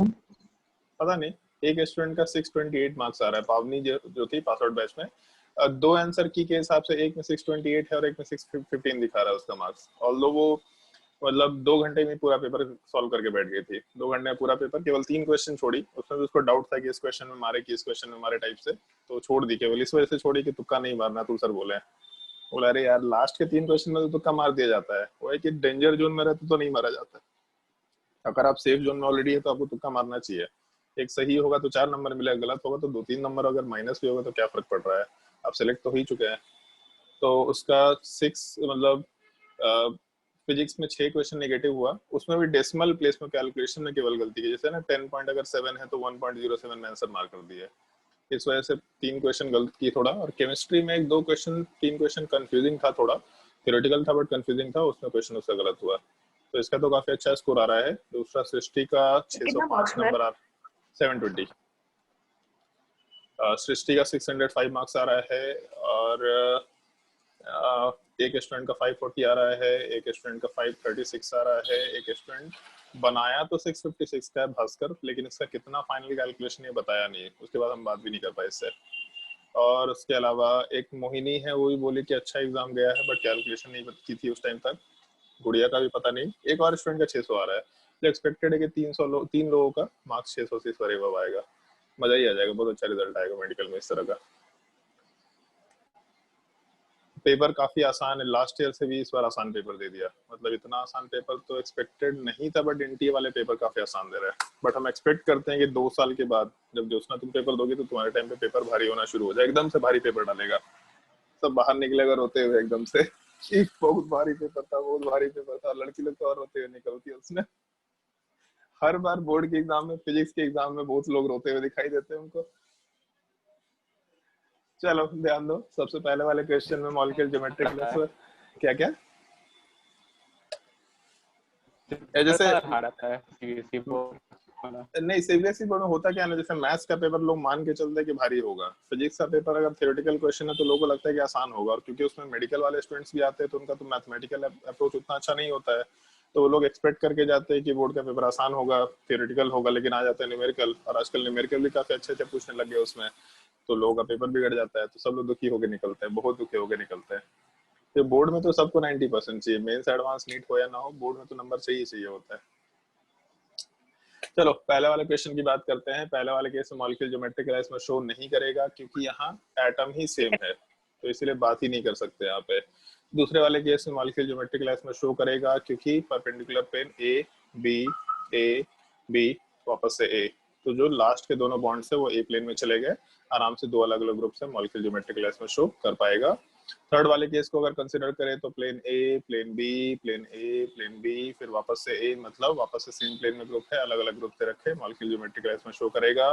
पता नहीं, एक स्टूडेंट का 628 मार्क्स आ रहा है। पावनी जो थी पासवर्ड बैच में, 2 आंसर की के हिसाब से एक में 628 है और एक में 615 दिखा रहा है उसका मार्क्स। ऑल्दो वो मतलब 2 घंटे में पूरा पेपर सॉल्व करके बैठ गई थी। 2 घंटे में पूरा पेपर, केवल 3 क्वेश्चन छोड़ी। उसमें भी उसको डाउट था कि इस क्वेश्चन में मारे कि इस क्वेश्चन में मारे टाइप से, तो छोड़ दी। केवल इस वजह से छोड़ी कि तुक्का नहीं मारना। तो सर बोले अरे यार लास्ट के 3 क्वेश्चन में तो तुक्का मार दिया जाता है। वो है कि डेंजर जोन में रहते तो नहीं मारा जाता। अगर आप सेफ जोन में ऑलरेडी है तो आपको तुक्का मारना चाहिए। एक सही होगा तो 4 नंबर मिलेगा, गलत होगा तो 2-3 नंबर, अगर माइनस भी होगा तो क्या फर्क पड़ रहा है, आप सिलेक्ट तो हो ही चुके हैं। तो उसका 6 मतलब फिजिक्स में 6 क्वेश्चन नेगेटिव हुआ, उसमें भी डेसिमल प्लेस में कैलकुलेशन में केवल गलती की, जैसे ना 10 पॉइंट अगर 7 है तो 1.07 में आंसर मार्क कर दिया। इस वजह से 3 क्वेश्चन गलत की थोड़ा। और केमिस्ट्री में 3 क्वेश्चन कंफ्यूजिंग था, थोड़ा थ्योरेटिकल था बट कंफ्यूजिंग था, उसमें क्वेश्चन उसका गलत हुआ। तो इसका तो काफी अच्छा स्कोर आ रहा है। दूसरा सृष्टि का 605 नंबर आ 720, सृष्टि का 605 मार्क्स आ रहा है, और एक स्टूडेंट का 540 आ रहा है, एक स्टूडेंट का 536 आ रहा है, एक स्टूडेंट बनाया तो 656 का है भास्कर, लेकिन इसका कितना फाइनल कैलकुलेशन ये बताया नहीं, उसके बाद हम बात भी नहीं कर पाए इससे। और उसके अलावा एक मोहिनी है, वो भी बोली कि अच्छा एग्जाम गया है बट कैलकुलेशन नहीं की थी उस टाइम तक। गुड़िया का भी पता नहीं। एक और स्टूडेंट का 600 आ रहा है, जो एक्सपेक्टेड है कि 3 लोगों का मार्क्स 600 से इस बार आएगा। मजा ही आ जाएगा, बहुत अच्छा रिजल्ट आएगा मेडिकल में इस तरह का। पेपर काफी आसान है, लास्ट ईयर से भी इस बार आसान पेपर दे दिया, मतलब इतना आसान पेपर तो एक्सपेक्टेड नहीं था, बट एनटीए वाले पेपर काफी आसान दे रहे हैं। बट हम एक्सपेक्ट करते हैं कि 2 साल के बाद जब ज्योत्सना तुम पेपर दोगे तो तुम्हारे टाइम पे पेपर भारी होना शुरू हो जाए, एकदम से भारी पेपर डालेगा, सब बाहर निकलेगा रोते हुए एकदम से बहुत भारी पेपर था, बहुत भारी पेपर था। लड़की लोग तो और रोते हुए निकलती है उसमें। हर बार बोर्ड के एग्जाम में, फिजिक्स के एग्जाम में बहुत लोग रोते हुए दिखाई देते हैं उनको। चलो ध्यान दो, सबसे पहले वाले क्वेश्चन में मॉलिक्यूलर ज्योमेट्रिक क्लास क्या क्या जैसे नहीं, सीबीएसई बोर्ड में होता क्या है ना, जैसे मैथ्स का पेपर लोग मान के चलते हैं कि भारी होगा, फिजिक्स का पेपर अगर थ्योरेटिकल क्वेश्चन है तो लोगों को लगता है कि आसान होगा, और क्योंकि उसमें मेडिकल वाले स्टूडेंट्स भी आते हैं तो उनका तो मैथमेटिकल अप्रोच उतना अच्छा नहीं होता है, तो वो लोग एक्सपेक्ट करके जाते हैं कि बोर्ड का पेपर आसान होगा, थ्योरेटिकल होगा, लेकिन आ जाता है न्यूमेरिकल, और आजकल न्यूमेरिकल भी काफी अच्छे पूछने लग गए उसमें, तो लोगों का पेपर बिगड़ जाता है, तो सब लोग दुखी होकर निकलते हैं, बहुत दुखी होकर निकलते हैं। तो बोर्ड में तो सबको 90% चाहिए, मेंस एडवांस नीट हो या ना हो, बोर्ड में तो नंबर चाहिए होता है। चलो पहले वाले क्वेश्चन की बात करते हैं। पहले वाले केस में मॉलिक्यूलर ज्योमेट्रिक क्लास में शो नहीं करेगा क्योंकि यहाँ एटम ही सेम है, तो इसलिए बात ही नहीं कर सकते यहाँ पे। दूसरे वाले केस में मॉलिक्यूलर ज्योमेट्रिक क्लास में शो करेगा क्योंकि परपेंडिकुलर प्लेन ए बी वापस से ए, तो जो लास्ट के दोनों बॉन्ड्स है वो ए प्लेन में चले गए, आराम से 2 अलग अलग ग्रुप से मॉलिक्यूलर ज्योमेट्रिक क्लास में शो कर पाएगा। थर्ड वाले केस को अगर कंसिडर करें तो प्लेन ए, प्लेन बी, प्लेन ए, प्लेन बी, फिर वापस से ए, मतलब वापस से सेम प्लेन में ग्रुप है, अलग अलग ग्रुप से रखे, मॉलिक्यूलर ज्योमेट्रिक क्लास में शो करेगा।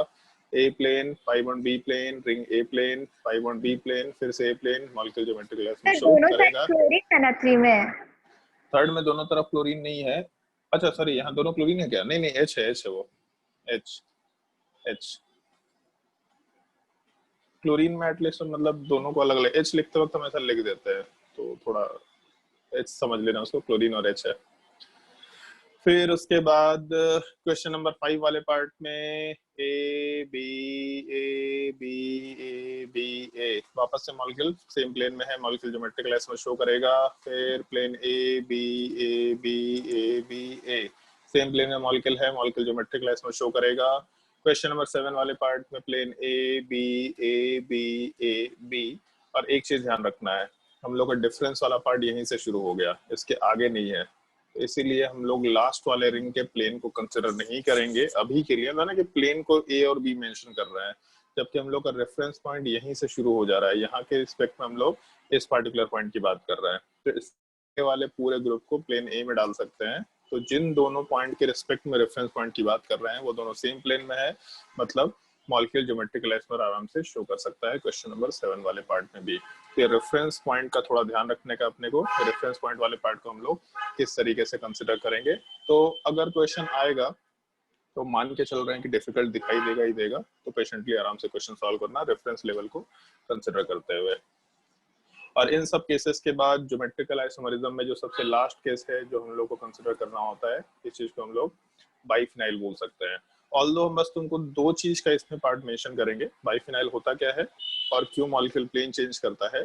A plane, 5 on B plane, ring A plane, 5 on B plane, फिर से A plane, molecular geometric class में शो करेगा। थर्ड में दोनों तरफ क्लोरीन नहीं है, अच्छा सॉरी, यहाँ दोनों क्लोरीन है क्या? नहीं नहीं, एच है वो, एच क्लोरीन में एटलीस्ट मतलब दोनों को अलग अलग, एच लिखते वक्त हम ऐसा लिख देते हैं तो थोड़ा एच समझ लेना उसको, क्लोरीन और एच है। फिर उसके बाद क्वेश्चन नंबर 5 वाले पार्ट में ए बी ए वापस से मॉलिक्यूल सेम प्लेन में है, मॉलिक्यूल ज्योमेट्रिक क्लास में शो करेगा। फिर plane A B A same plane में मॉलिक्यूल है, मॉलिक्यूल ज्योमेट्रिक क्लास में शो करेगा। क्वेश्चन नंबर 7 वाले पार्ट में प्लेन ए बी, और एक चीज ध्यान रखना है, हम लोग का डिफरेंस वाला पार्ट यहीं से शुरू हो गया, इसके आगे नहीं है, इसीलिए हम लोग लास्ट वाले रिंग के प्लेन को कंसिडर नहीं करेंगे अभी के लिए, ना कि प्लेन को ए और बी मेंशन कर रहे हैं, जबकि हम लोग का रेफरेंस पॉइंट यहीं से शुरू हो जा रहा है, यहाँ के रिस्पेक्ट में हम लोग इस पार्टिकुलर पॉइंट की बात कर रहे हैं, तो इसके वाले पूरे ग्रुप को प्लेन ए में डाल सकते हैं। तो जिन दोनों पॉइंट के रिस्पेक्ट में रेफरेंस पॉइंट की बात कर रहे हैं वो दोनों सेम प्लेन में है, मतलब मॉलिक्यूलर ज्योमेट्रिक क्लास पर आराम से शो कर सकता है क्वेश्चन नंबर 7 वाले पार्ट में भी। तो रेफरेंस पॉइंट का थोड़ा ध्यान रखने का अपने को, रेफरेंस पॉइंट वाले पार्ट को हम लोग किस तरीके से कंसिडर करेंगे। तो अगर क्वेश्चन आएगा तो मान के चल रहे हैं कि डिफिकल्ट दिखाई देगा ही देगा, तो पेशेंटली आराम से क्वेश्चन सॉल्व करना रेफरेंस लेवल को कंसिडर करते हुए। और इन सब केसेस के बाद ज्योमेट्रिकल आइसोमरिज्म में जो सबसे लास्ट केस है जो हम लोग को कंसिडर करना होता है, इस चीज को हम लोग बाइफिनाइल बोल सकते हैं। ऑल्दो हम बस तुमको 2 चीज का इसमें पार्ट मेंशन करेंगे, बाइफिनाइल होता क्या है और क्यों मॉलिक्यूल प्लेन चेंज करता है,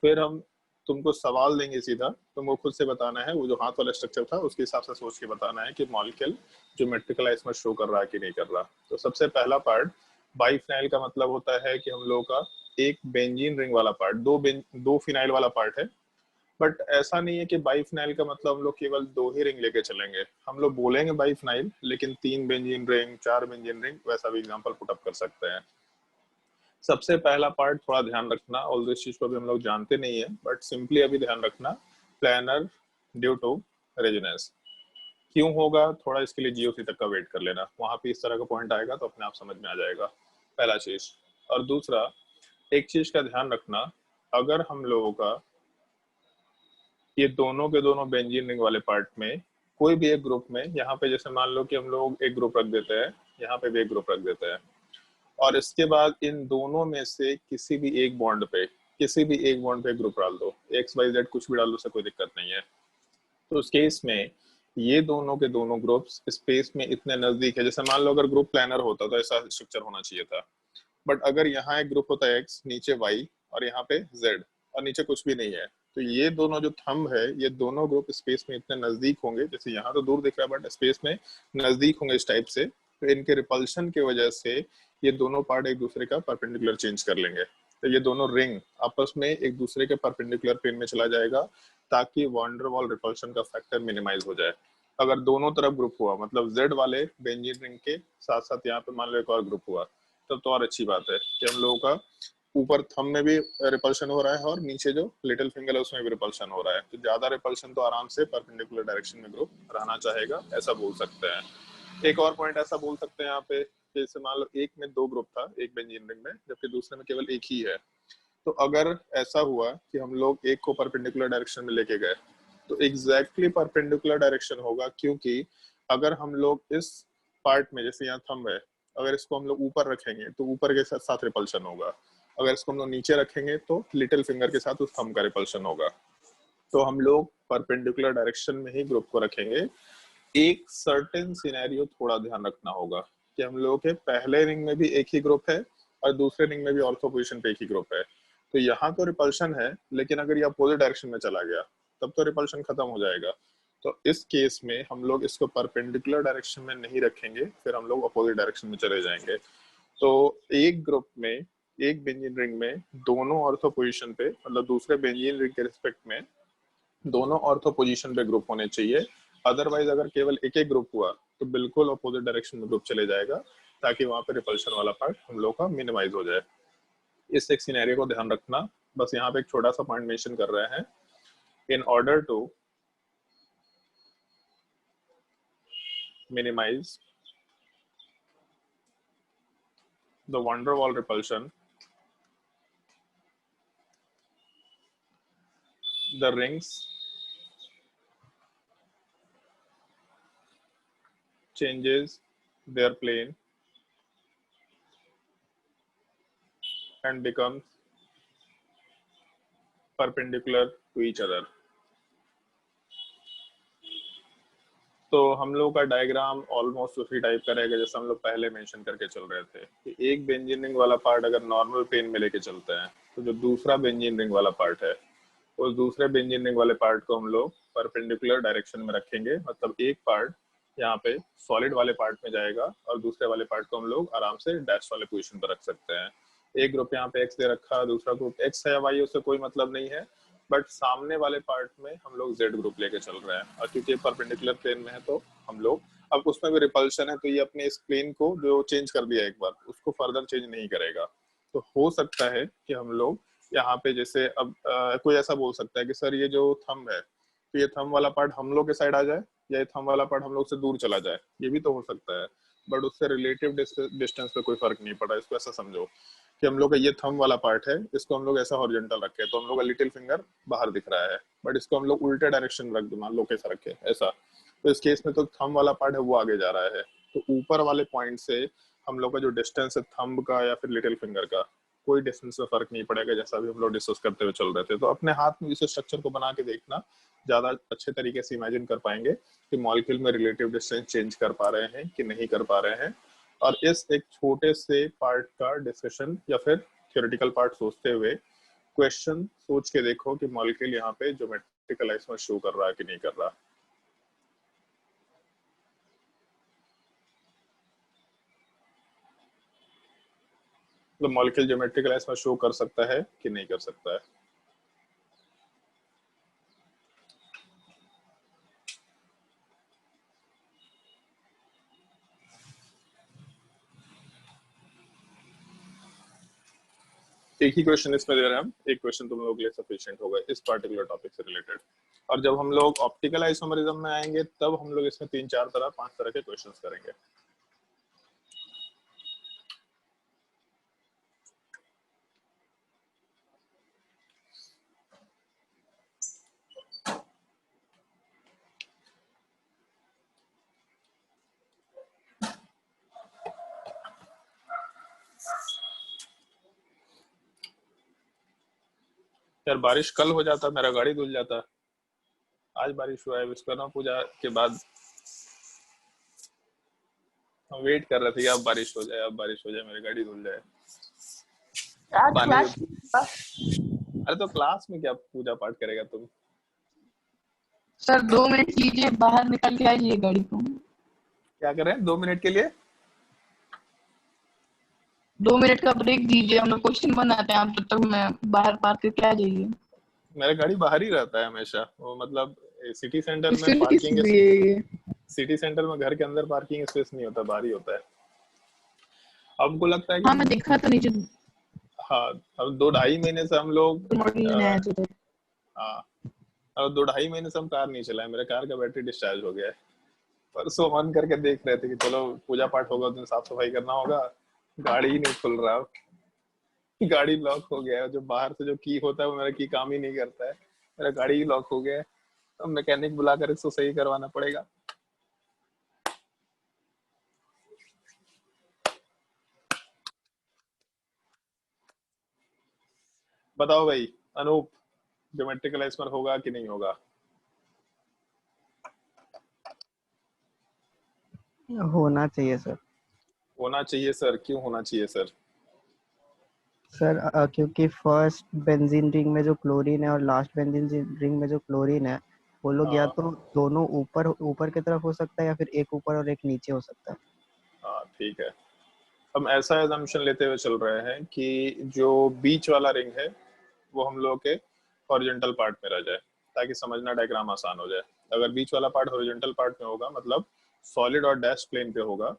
फिर हम तुमको सवाल देंगे सीधा, तुमको खुद से बताना है, वो जो हाथ वाला स्ट्रक्चर था उसके हिसाब से सोच के बताना है कि मॉलिक्यूल ज्योमेट्रिकल आइसोमर शो कर रहा है कि नहीं कर रहा। तो सबसे पहला पार्ट बाइफिनाइल का मतलब होता है कि हम लोग का एक बेंजीन रिंग वाला पार्ट, 2 फिनाइल वाला पार्ट है, बट ऐसा नहीं है कि बाइफिनाइल का मतलब हम लोग केवल 2 ही रिंग लेके चलेंगे, हम लोग बोलेंगे बाइफिनाइल लेकिन 3 बेंजीन रिंग, 4 बेंजीन रिंग, वैसा भी एग्जांपल पुट अप कर सकते हैं। सबसे पहला पार्ट थोड़ा ध्यान रखना, ऑल इस चीज को भी हम लोग जानते नहीं है, बट सिंपली अभी ध्यान रखना, प्लानर ड्यू टू रेजोनेंस। क्यों होगा, थोड़ा इसके लिए जीओसी तक का वेट कर लेना, वहां पे इस तरह का पॉइंट आएगा तो अपने आप समझ में आ जाएगा, पहला चीज। और दूसरा, एक चीज का ध्यान रखना, अगर हम लोगों का ये दोनों के दोनों बेंजीन रिंग वाले पार्ट में कोई भी एक ग्रुप में, यहाँ पे जैसे मान लो कि हम लोग एक ग्रुप रख देते हैं, यहाँ पे भी एक ग्रुप रख देते हैं, और इसके बाद इन दोनों में से किसी भी एक बॉन्ड पे ग्रुप डाल दो, एक्स वाई जेड कुछ भी डाल दो, उससे कोई दिक्कत नहीं है। तो उस केस में ये दोनों के दोनों ग्रुप्स स्पेस में इतने नजदीक है, जैसे मान लो अगर ग्रुप प्लानर होता तो ऐसा स्ट्रक्चर होना चाहिए था, बट अगर यहाँ एक ग्रुप होता है एक्स, नीचे वाई और यहाँ पे जेड और नीचे कुछ भी नहीं है, तो ये दोनों जो थंब है, ये दोनों ग्रुप स्पेस में इतने नजदीक होंगे, जैसे यहाँ तो दूर दिख रहा है बट स्पेस में नजदीक होंगे इस टाइप से, तो इनके रिपल्शन की वजह से ये दोनों पार्ट एक दूसरे का परपेंडिकुलर चेंज कर लेंगे। तो ये दोनों रिंग आपस में एक दूसरे के परपेंडिकुलर प्लेन में चला जाएगा, ताकि वॉन डेर वाल रिपल्शन का फैक्टर मिनिमाइज हो जाए। अगर दोनों तरफ ग्रुप हुआ, मतलब जेड वाले बेंजीन रिंग के साथ साथ यहाँ पे मान लो एक और ग्रुप हुआ, तब तो और अच्छी बात है कि हम लोगों का ऊपर थंब में भी रिपल्शन हो रहा है और नीचे जो लिटिल फिंगर है उसमें भी रिपल्शन हो रहा है, तो ज्यादा रिपल्शन तो आराम से परपेंडिकुलर डायरेक्शन में ग्रुप रहना चाहेगा, ऐसा बोल सकते हैं। एक और पॉइंट ऐसा बोल सकते हैं यहाँ पे, जैसे मान लो एक में दो ग्रुप था एक बेंजीन रिंग में, जबकि दूसरे में केवल एक ही है, तो अगर ऐसा हुआ कि हम लोग एक को परपेंडिकुलर डायरेक्शन में लेके गए, तो एग्जैक्टली परपेंडिकुलर डायरेक्शन होगा, क्योंकि अगर हम लोग इस पार्ट में, जैसे यहाँ थंब है, अगर इसको हम लोग ऊपर रखेंगे तो ऊपर के साथ रिपल्शन होगा, अगर इसको हम लोग नीचे रखेंगे तो लिटिल फिंगर के साथ उस थंब का रिपल्शन होगा। तो हम लोग परपेंडिकुलर डायरेक्शन में ही ग्रुप को रखेंगे। एक सर्टेन सिनेरियो थोड़ा ध्यान रखना होगा कि हम लोगों के पहले रिंग में भी एक ही ग्रुप है और दूसरे रिंग में भी ऑर्थो पोजीशन पे एक ही ग्रुप है, तो यहाँ तो रिपल्शन है, लेकिन अगर ये अपोजिट डायरेक्शन में चला गया तब तो रिपल्शन खत्म हो जाएगा। तो इस केस में हम लोग इसको परपेंडिकुलर डायरेक्शन में नहीं रखेंगे, फिर हम लोग अपोजिट डायरेक्शन में चले जाएंगे। तो एक ग्रुप में, एक बेंजीन रिंग में दोनों ऑर्थो पोजीशन पे, मतलब दूसरे बेंजीन रिंग के रिस्पेक्ट में दोनों ऑर्थो पोजीशन पे ग्रुप होने चाहिए। अदरवाइज अगर केवल एक एक ग्रुप हुआ तो बिल्कुल अपोजिट डायरेक्शन में ग्रुप चले जाएगा, ताकि वहां पे रिपल्शन वाला पार्ट हम लोग का मिनिमाइज हो जाए। इस एक सिनेरियो को ध्यान रखना, बस यहाँ पे एक छोटा सा पॉइंट मेंशन कर रहे हैं, in order to minimise the van der Waal repulsion, the rings changes their plane and becomes perpendicular to each other। तो हम लोग का डायग्राम ऑलमोस्ट उसी टाइप का रहेगा जैसे हम लोग पहले मेंशन करके चल रहे थे, कि एक बेंजीन रिंग वाला पार्ट अगर नॉर्मल प्लेन में लेके चलते हैं, तो जो दूसरा बेंजीन रिंग वाला पार्ट है, उस दूसरे बेंजीन रिंग वाले पार्ट को हम लोग परपेंडिकुलर डायरेक्शन में रखेंगे। मतलब एक पार्ट यहाँ पे सॉलिड वाले पार्ट में जाएगा और दूसरे वाले पार्ट को हम लोग आराम से डैश वाले पोजीशन पर रख सकते हैं। एक ग्रुप यहाँ पे एक्स दे रखा, दूसरा ग्रुप एक्स है या वाई, उससे कोई मतलब नहीं है, बट सामने वाले पार्ट में हम लोग जेड ग्रुप लेके चल रहे हैं, और क्योंकि परपेंडिकुलर प्लेन में है तो हम लोग, अब उसमें भी रिपल्शन है तो ये अपने इस प्लेन को जो चेंज कर दिया एक बार, उसको फर्दर चेंज नहीं करेगा। तो हो सकता है कि हम लोग यहाँ पे जैसे अब कोई ऐसा बोल सकता है कि सर ये जो थंब है, तो ये थंब वाला पार्ट हम लोग के साइड आ जाए या ये थंब वाला पार्ट हम लोग से दूर चला जाए, ये भी तो हो सकता है, बट उससे रिलेटिव डिस्टेंस पे कोई फर्क नहीं पड़ा। इसको ऐसा समझो कि हम लोग का ये थंब वाला पार्ट है, इसको हम लोग ऐसा हॉरिजॉन्टल रखे तो हम लोग का लिटिल फिंगर बाहर दिख रहा है, बट इसको हम लोग उल्टे डायरेक्शन में रख दो, मान लो कैसा रखे ऐसा, तो इस केस में तो थंब वाला पार्ट है वो आगे जा रहा है, तो ऊपर वाले पॉइंट से हम लोग का जो डिस्टेंस है थंब का या फिर लिटिल फिंगर का, कोई डिस्टेंस में फर्क नहीं पड़ेगा, जैसा भी हम लोग डिस्कस करते हुए चल रहे थे। तो अपने हाथ में इस स्ट्रक्चर को बना के देखना, ज्यादा अच्छे तरीके से इमेजिन कर पाएंगे कि मॉलिक्यूल में रिलेटिव डिस्टेंस चेंज कर पा रहे हैं कि नहीं कर पा रहे हैं। और इस एक छोटे से पार्ट का डिस्कशन या फिर थ्योरेटिकल पार्ट सोचते हुए क्वेश्चन सोच के देखो कि मॉलिक्यूल यहाँ पे ज्योमेट्रिकल आइसोमर शो कर रहा है कि नहीं कर रहा। तो मॉलिक्यूल ज्योमेट्रिकल आइसोमर शो कर सकता है कि नहीं कर सकता है। एक ही क्वेश्चन इसमें दे रहे हैं हम, एक क्वेश्चन तुम लोग के लिए सफिशिएंट होगा इस पार्टिकुलर टॉपिक से रिलेटेड। और जब हम लोग ऑप्टिकल आइसोमरिज्म में आएंगे तब हम लोग इसमें 5 तरह के क्वेश्चंस करेंगे। यार बारिश कल हो जाता, मेरा गाड़ी धुल जाता। आज बारिश हुआ है, विश्वकर्मा पूजा के बाद हम वेट कर रहे थे कि अब बारिश हो जाए, अब बारिश हो जाए, मेरी गाड़ी धुल जाए। आज पानी क्लास अरे तो क्लास में क्या पूजा पाठ करेगा तुम? सर 2 मिनट लीजिए, बाहर निकल के आइए गाड़ी को। क्या कर रहे हैं 2 मिनट के लिए? 2 मिनट का ब्रेक दीजिए, हम लोग क्वेश्चन बनाते हैं, आप तब तक मैं बाहर पार्क करके आ जाइए। मेरा गाड़ी बाहर ही रहता है हमेशा, वो मतलब सिटी सेंटर में इसलिए पार्किंग, इसलिए सिटी सेंटर में घर के अंदर पार्किंग स्पेस नहीं होता, बाहर ही होता है। हमको लगता है हाँ कि मैं देखा था नीचे हाँ, अब 2-2.5 महीने से हम लोग मॉडल नया तो हाँ, अब 2-2.5 महीने से हम कार नहीं चलाए, मेरे कार का बैटरी डिस्चार्ज हो गया है। परसों मन करके देख रहे थे कि चलो पूजा पाठ होगा, उस दिन साफ सफाई करना होगा, गाड़ी ही नहीं खुल रहा, गाड़ी लॉक हो गया है। जो बाहर से जो की होता है वो मेरा की काम ही नहीं करता है, मेरा गाड़ी ही लॉक हो गया है। तो मैकेनिक बुलाकर इसको सही करवाना पड़ेगा। बताओ भाई अनूप, ज्योमेट्रिकल आइसोमर होगा कि नहीं होगा? होना चाहिए सर। होना चाहिए सर, क्यों होना चाहिए सर? सर क्योंकि फर्स्ट बेंजीन रिंग में जो क्लोरीन है और लास्ट बेंजीन रिंग में जो क्लोरीन है, वो लोग या हाँ तो दोनों ऊपर ऊपर की तरफ हो सकता है या फिर एक ऊपर और एक नीचे हो सकता है। हाँ ठीक है, हम ऐसा एजम्पशन लेते हुए चल रहे हैं कि जो बीच वाला रिंग है वो हम लोग के हॉरिजॉन्टल पार्ट में रह जाए, ताकि समझना डायग्राम आसान हो जाए। अगर बीच वाला पार्ट हॉरिजॉन्टल पार्ट में होगा, मतलब सॉलिड और डैश प्लेन पे होगा,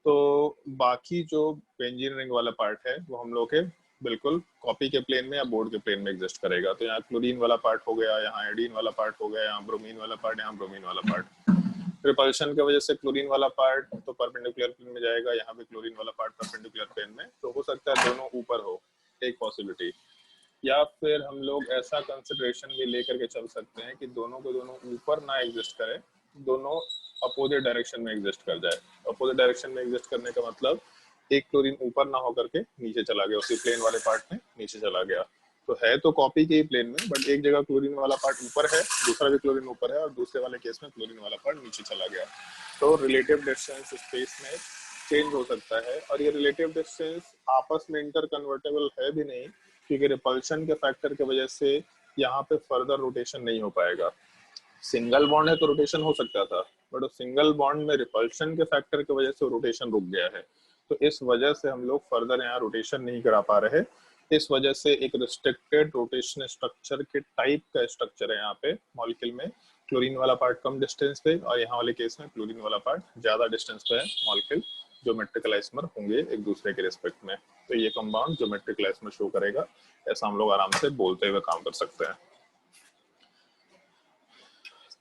तो बाकी जो बेंजीन रिंग वाला पार्ट है वो हम लोग के बिल्कुल कॉपी के प्लेन में या बोर्ड के प्लेन में एग्जिस्ट करेगा। तो यहाँ क्लोरीन वाला पार्ट हो गया, यहाँ आयोडीन वाला पार्ट हो गया, यहाँ ब्रोमीन वाला पार्ट, यहाँ ब्रोमीन वाला पार्ट। रिपल्शन की वजह से क्लोरीन वाला पार्ट तो परपेंडिकुलर प्लेन में जाएगा, यहाँ पे क्लोरीन वाला पार्ट परपेंडिकुलर प्लेन में। तो हो सकता है दोनों ऊपर हो, एक पॉसिबिलिटी। या फिर हम लोग ऐसा कंसिडरेशन भी लेकर के चल सकते हैं कि दोनों को दोनों ऊपर ना एग्जिस्ट करे, दोनों अपोजिट डायरेक्शन में एग्जिस्ट कर जाए। अपोजिट डायरेक्शन में एग्जिस्ट करने का मतलब एक क्लोरीन ऊपर ना होकर के नीचे चला गया, उसी प्लेन वाले पार्ट में नीचे चला गया। तो है तो कॉपी के ही प्लेन में, बट एक जगह क्लोरीन वाला पार्ट ऊपर है, दूसरा भी क्लोरीन ऊपर है, और दूसरे वाले केस में क्लोरीन वाला पार्ट नीचे चला गया। तो रिलेटिव डिस्टेंस स्पेस में चेंज हो सकता है, और ये रिलेटिव डिस्टेंस आपस में इंटर कन्वर्टेबल है भी नहीं, क्योंकि रिपल्शन के फैक्टर की वजह से यहाँ पे फर्दर रोटेशन नहीं हो पाएगा। सिंगल बॉन्ड है तो रोटेशन हो सकता था, बट उस सिंगल बॉन्ड में रिपल्शन के फैक्टर की वजह से रोटेशन रुक गया है। तो इस वजह से हम लोग फर्दर यहाँ रोटेशन नहीं करा पा रहे। इस वजह से एक रिस्ट्रिक्टेड रोटेशन स्ट्रक्चर के टाइप का स्ट्रक्चर है यहाँ पे मॉलिक्यूल में। क्लोरीन वाला पार्ट कम डिस्टेंस पे, और यहाँ वाले केस में क्लोरीन वाला पार्ट ज्यादा डिस्टेंस पे है मॉलिक्यूल। ज्योमेट्रिकल आइसोमर होंगे एक दूसरे के रिस्पेक्ट में, तो ये कंपाउंड ज्योमेट्रिकल आइसोमर शो करेगा, ऐसा हम लोग आराम से बोलते हुए काम कर सकते हैं।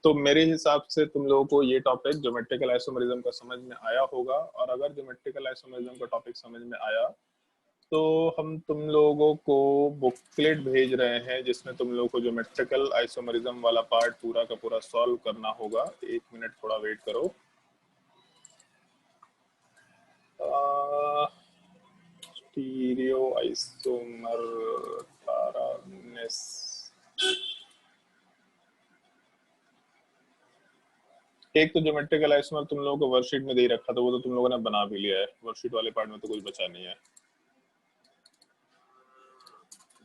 तो मेरे हिसाब से तुम लोगों को ये टॉपिक ज्योमेट्रिकल आइसोमरिज्म का समझ में आया होगा। और अगर ज्योमेट्रिकल आइसोमरिज्म का टॉपिक समझ में आया तो हम तुम लोगों को बुकलेट भेज रहे हैं, जिसमें तुम लोगों को ज्योमेट्रिकल आइसोमरिज्म वाला पार्ट पूरा का पूरा सॉल्व करना होगा। 1 मिनट थोड़ा वेट करो। स्टीरियो आइसोमर एक तो ज्योमेट्रिकल आइसोमर तुम लोगों को वर्कशीट में दे ही रखा था, वो तो तुम लोगों ने बना भी लिया है। वर्कशीट वाले पार्ट में तो कुछ बचा नहीं है।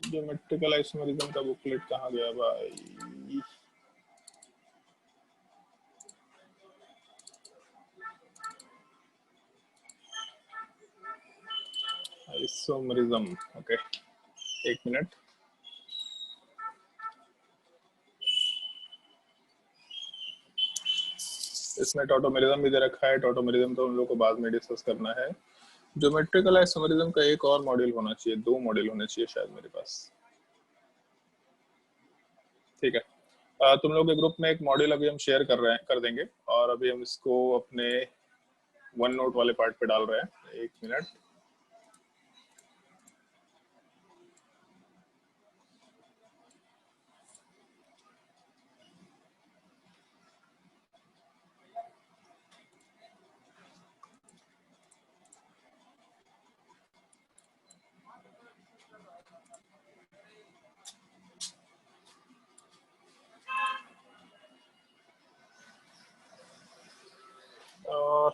ज्योमेट्रिकल आइसोमरिज्म का बुकलेट कहाँ गया भाई? Isomerism, okay, 1 minute. इसमें टॉटोमेरिज्म भी दे रखा है। टॉटोमेरिज्म तो उन लोगों को बाद में डिस्कस करना है। ज्योमेट्रिकल आइसोमरिज्म का एक और मॉड्यूल होना चाहिए, 2 मॉड्यूल होने चाहिए शायद मेरे पास। ठीक है, तुम लोग के ग्रुप में एक मॉड्यूल अभी हम शेयर कर देंगे, और अभी हम इसको अपने वन नोट वाले पार्ट पे डाल रहे हैं। 1 मिनट।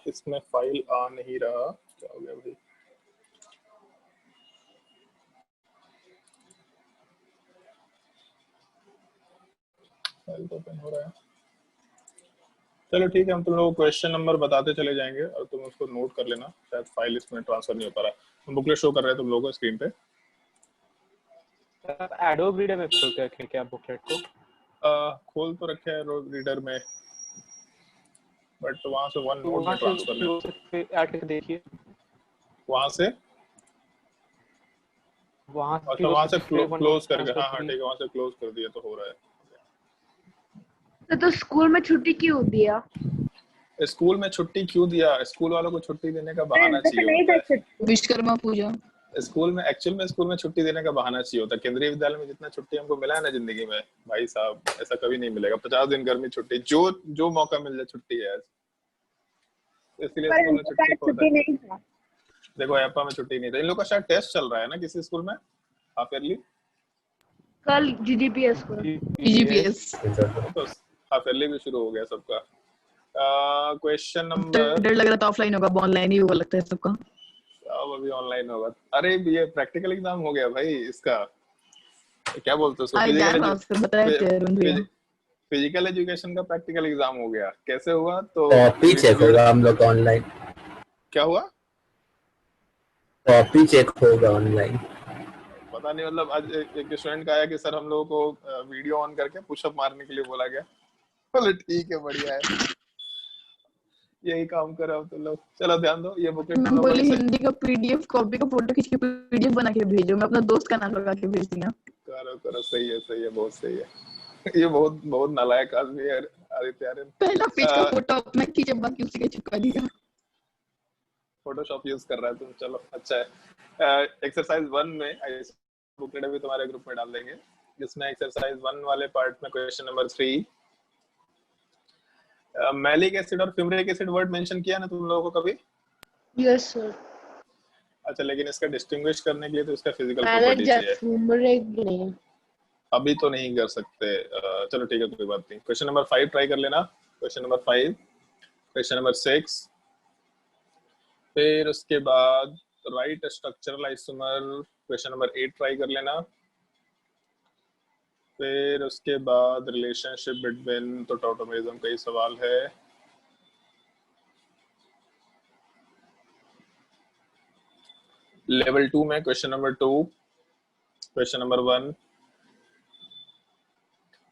इसमें फाइल आ नहीं रहा, क्या हो गया भाई? फाइल तो ओपन हो रहा है। चलो ठीक है, हम तुम लोगों को क्वेश्चन नंबर बताते चले जाएंगे और तुम उसको नोट कर लेना। शायद फाइल इसमें ट्रांसफर नहीं हो पा रहा। हम बुकलेट शो कर रहे हैं तुम लोगों को स्क्रीन पे। आप एडोब रीडर में खोल के रखे क्या बुकलेट को? खोल तो रखे है रीडर में, बट वहां से वन नोट में ट्रांसफर नहीं। ऐड करके देखिए वहां से अच्छा, वहां से क्लोज करके, हाँ ठीक है, वहां से क्लोज कर दिया तो हो रहा है। तो स्कूल में छुट्टी क्यों दिया? स्कूल में छुट्टी क्यों दिया? स्कूल वालों को छुट्टी देने का बहाना चाहिए होता है। विश्वकर्मा पूजा। स्कूल में एक्चुअल में स्कूल में छुट्टी देने का बहाना चाहिए होता है। केंद्रीय विद्यालय में जितना छुट्टी हमको मिला है ना जिंदगी में, भाई साहब ऐसा कभी नहीं मिलेगा। 50 दिन गर्मी छुट्टी, जो मौका मिल जाए छुट्टी है। इसलिए स्कूल में छुट्टी नहीं था। देखो एप्पा में छुट्टी नहीं था। इन लोग का शायद टेस्ट चल रहा है ना किसी स्कूल में हाफ ईयरली। कल जीडीपीएस को तो हाफ ईयरली भी शुरू हो गया सबका। क्वेश्चन नंबर, डर लग रहा था ऑफलाइन होगा, ऑनलाइन ही होगा लगता है सबका। अब अभी ऑनलाइन होगा। अरे ये प्रैक्टिकल एग्जाम हो गया भाई इसका, क्या बोलते हो उसको, फिजिकल एजुकेशन का प्रैक्टिकल एग्जाम हो गया। कैसे हुआ? तो कॉपी चेक होगा हम लोग ऑनलाइन। क्या हुआ? कॉपी चेक होगा ऑनलाइन। पता नहीं, मतलब आज एक स्टूडेंट का आया कि सर हम लोगों को वीडियो ऑन करके पुशअप मारने के लिए बोला गया। बोले ठीक है, बढ़िया है, यही काम करो तो लोग। चलो ध्यान दो, ये बुकलेट मैं बोली हिंदी का पीडीएफ कॉपी का फोटो खींच के पीडीएफ बना के भेजो। मैं अपना दोस्त का नाम लगा के भेज दिया। करो, सही है, बहुत सही है। ये बहुत नालायक आदमी है आदित्य आर्यन। पहला पेज का फोटो अपना खींचे, बाकी उसी के चिपका दिया। फोटोशॉप यूज कर रहा है तुम, चलो अच्छा है। एक्सरसाइज 1 में बुकलेट अभी तुम्हारे ग्रुप में डाल देंगे, जिसमें एक्सरसाइज 1 वाले पार्ट में क्वेश्चन नंबर 3 मैलिक एसिड और फ्यूमरिक एसिड वर्ड मेंशन किया ना तुम लोगों को कभी? Yes sir. अच्छा, लेकिन इसका डिस्टिंग्विश करने के लिए तो इसका फिजिकल प्रॉपर्टी चाहिए। अभी तो नहीं कर सकते। चलो ठीक है, कोई बात नहीं। क्वेश्चन नंबर 5 ट्राई कर लेना। क्वेश्चन नंबर 5, क्वेश्चन नंबर 6, फिर उसके बाद right structural isomer question number 8 try कर लेना। फिर उसके बाद रिलेशनशिप बिटवीन, तो टॉटोमेरिज्म का ही सवाल है। लेवल 2 में question number 2, question number 1,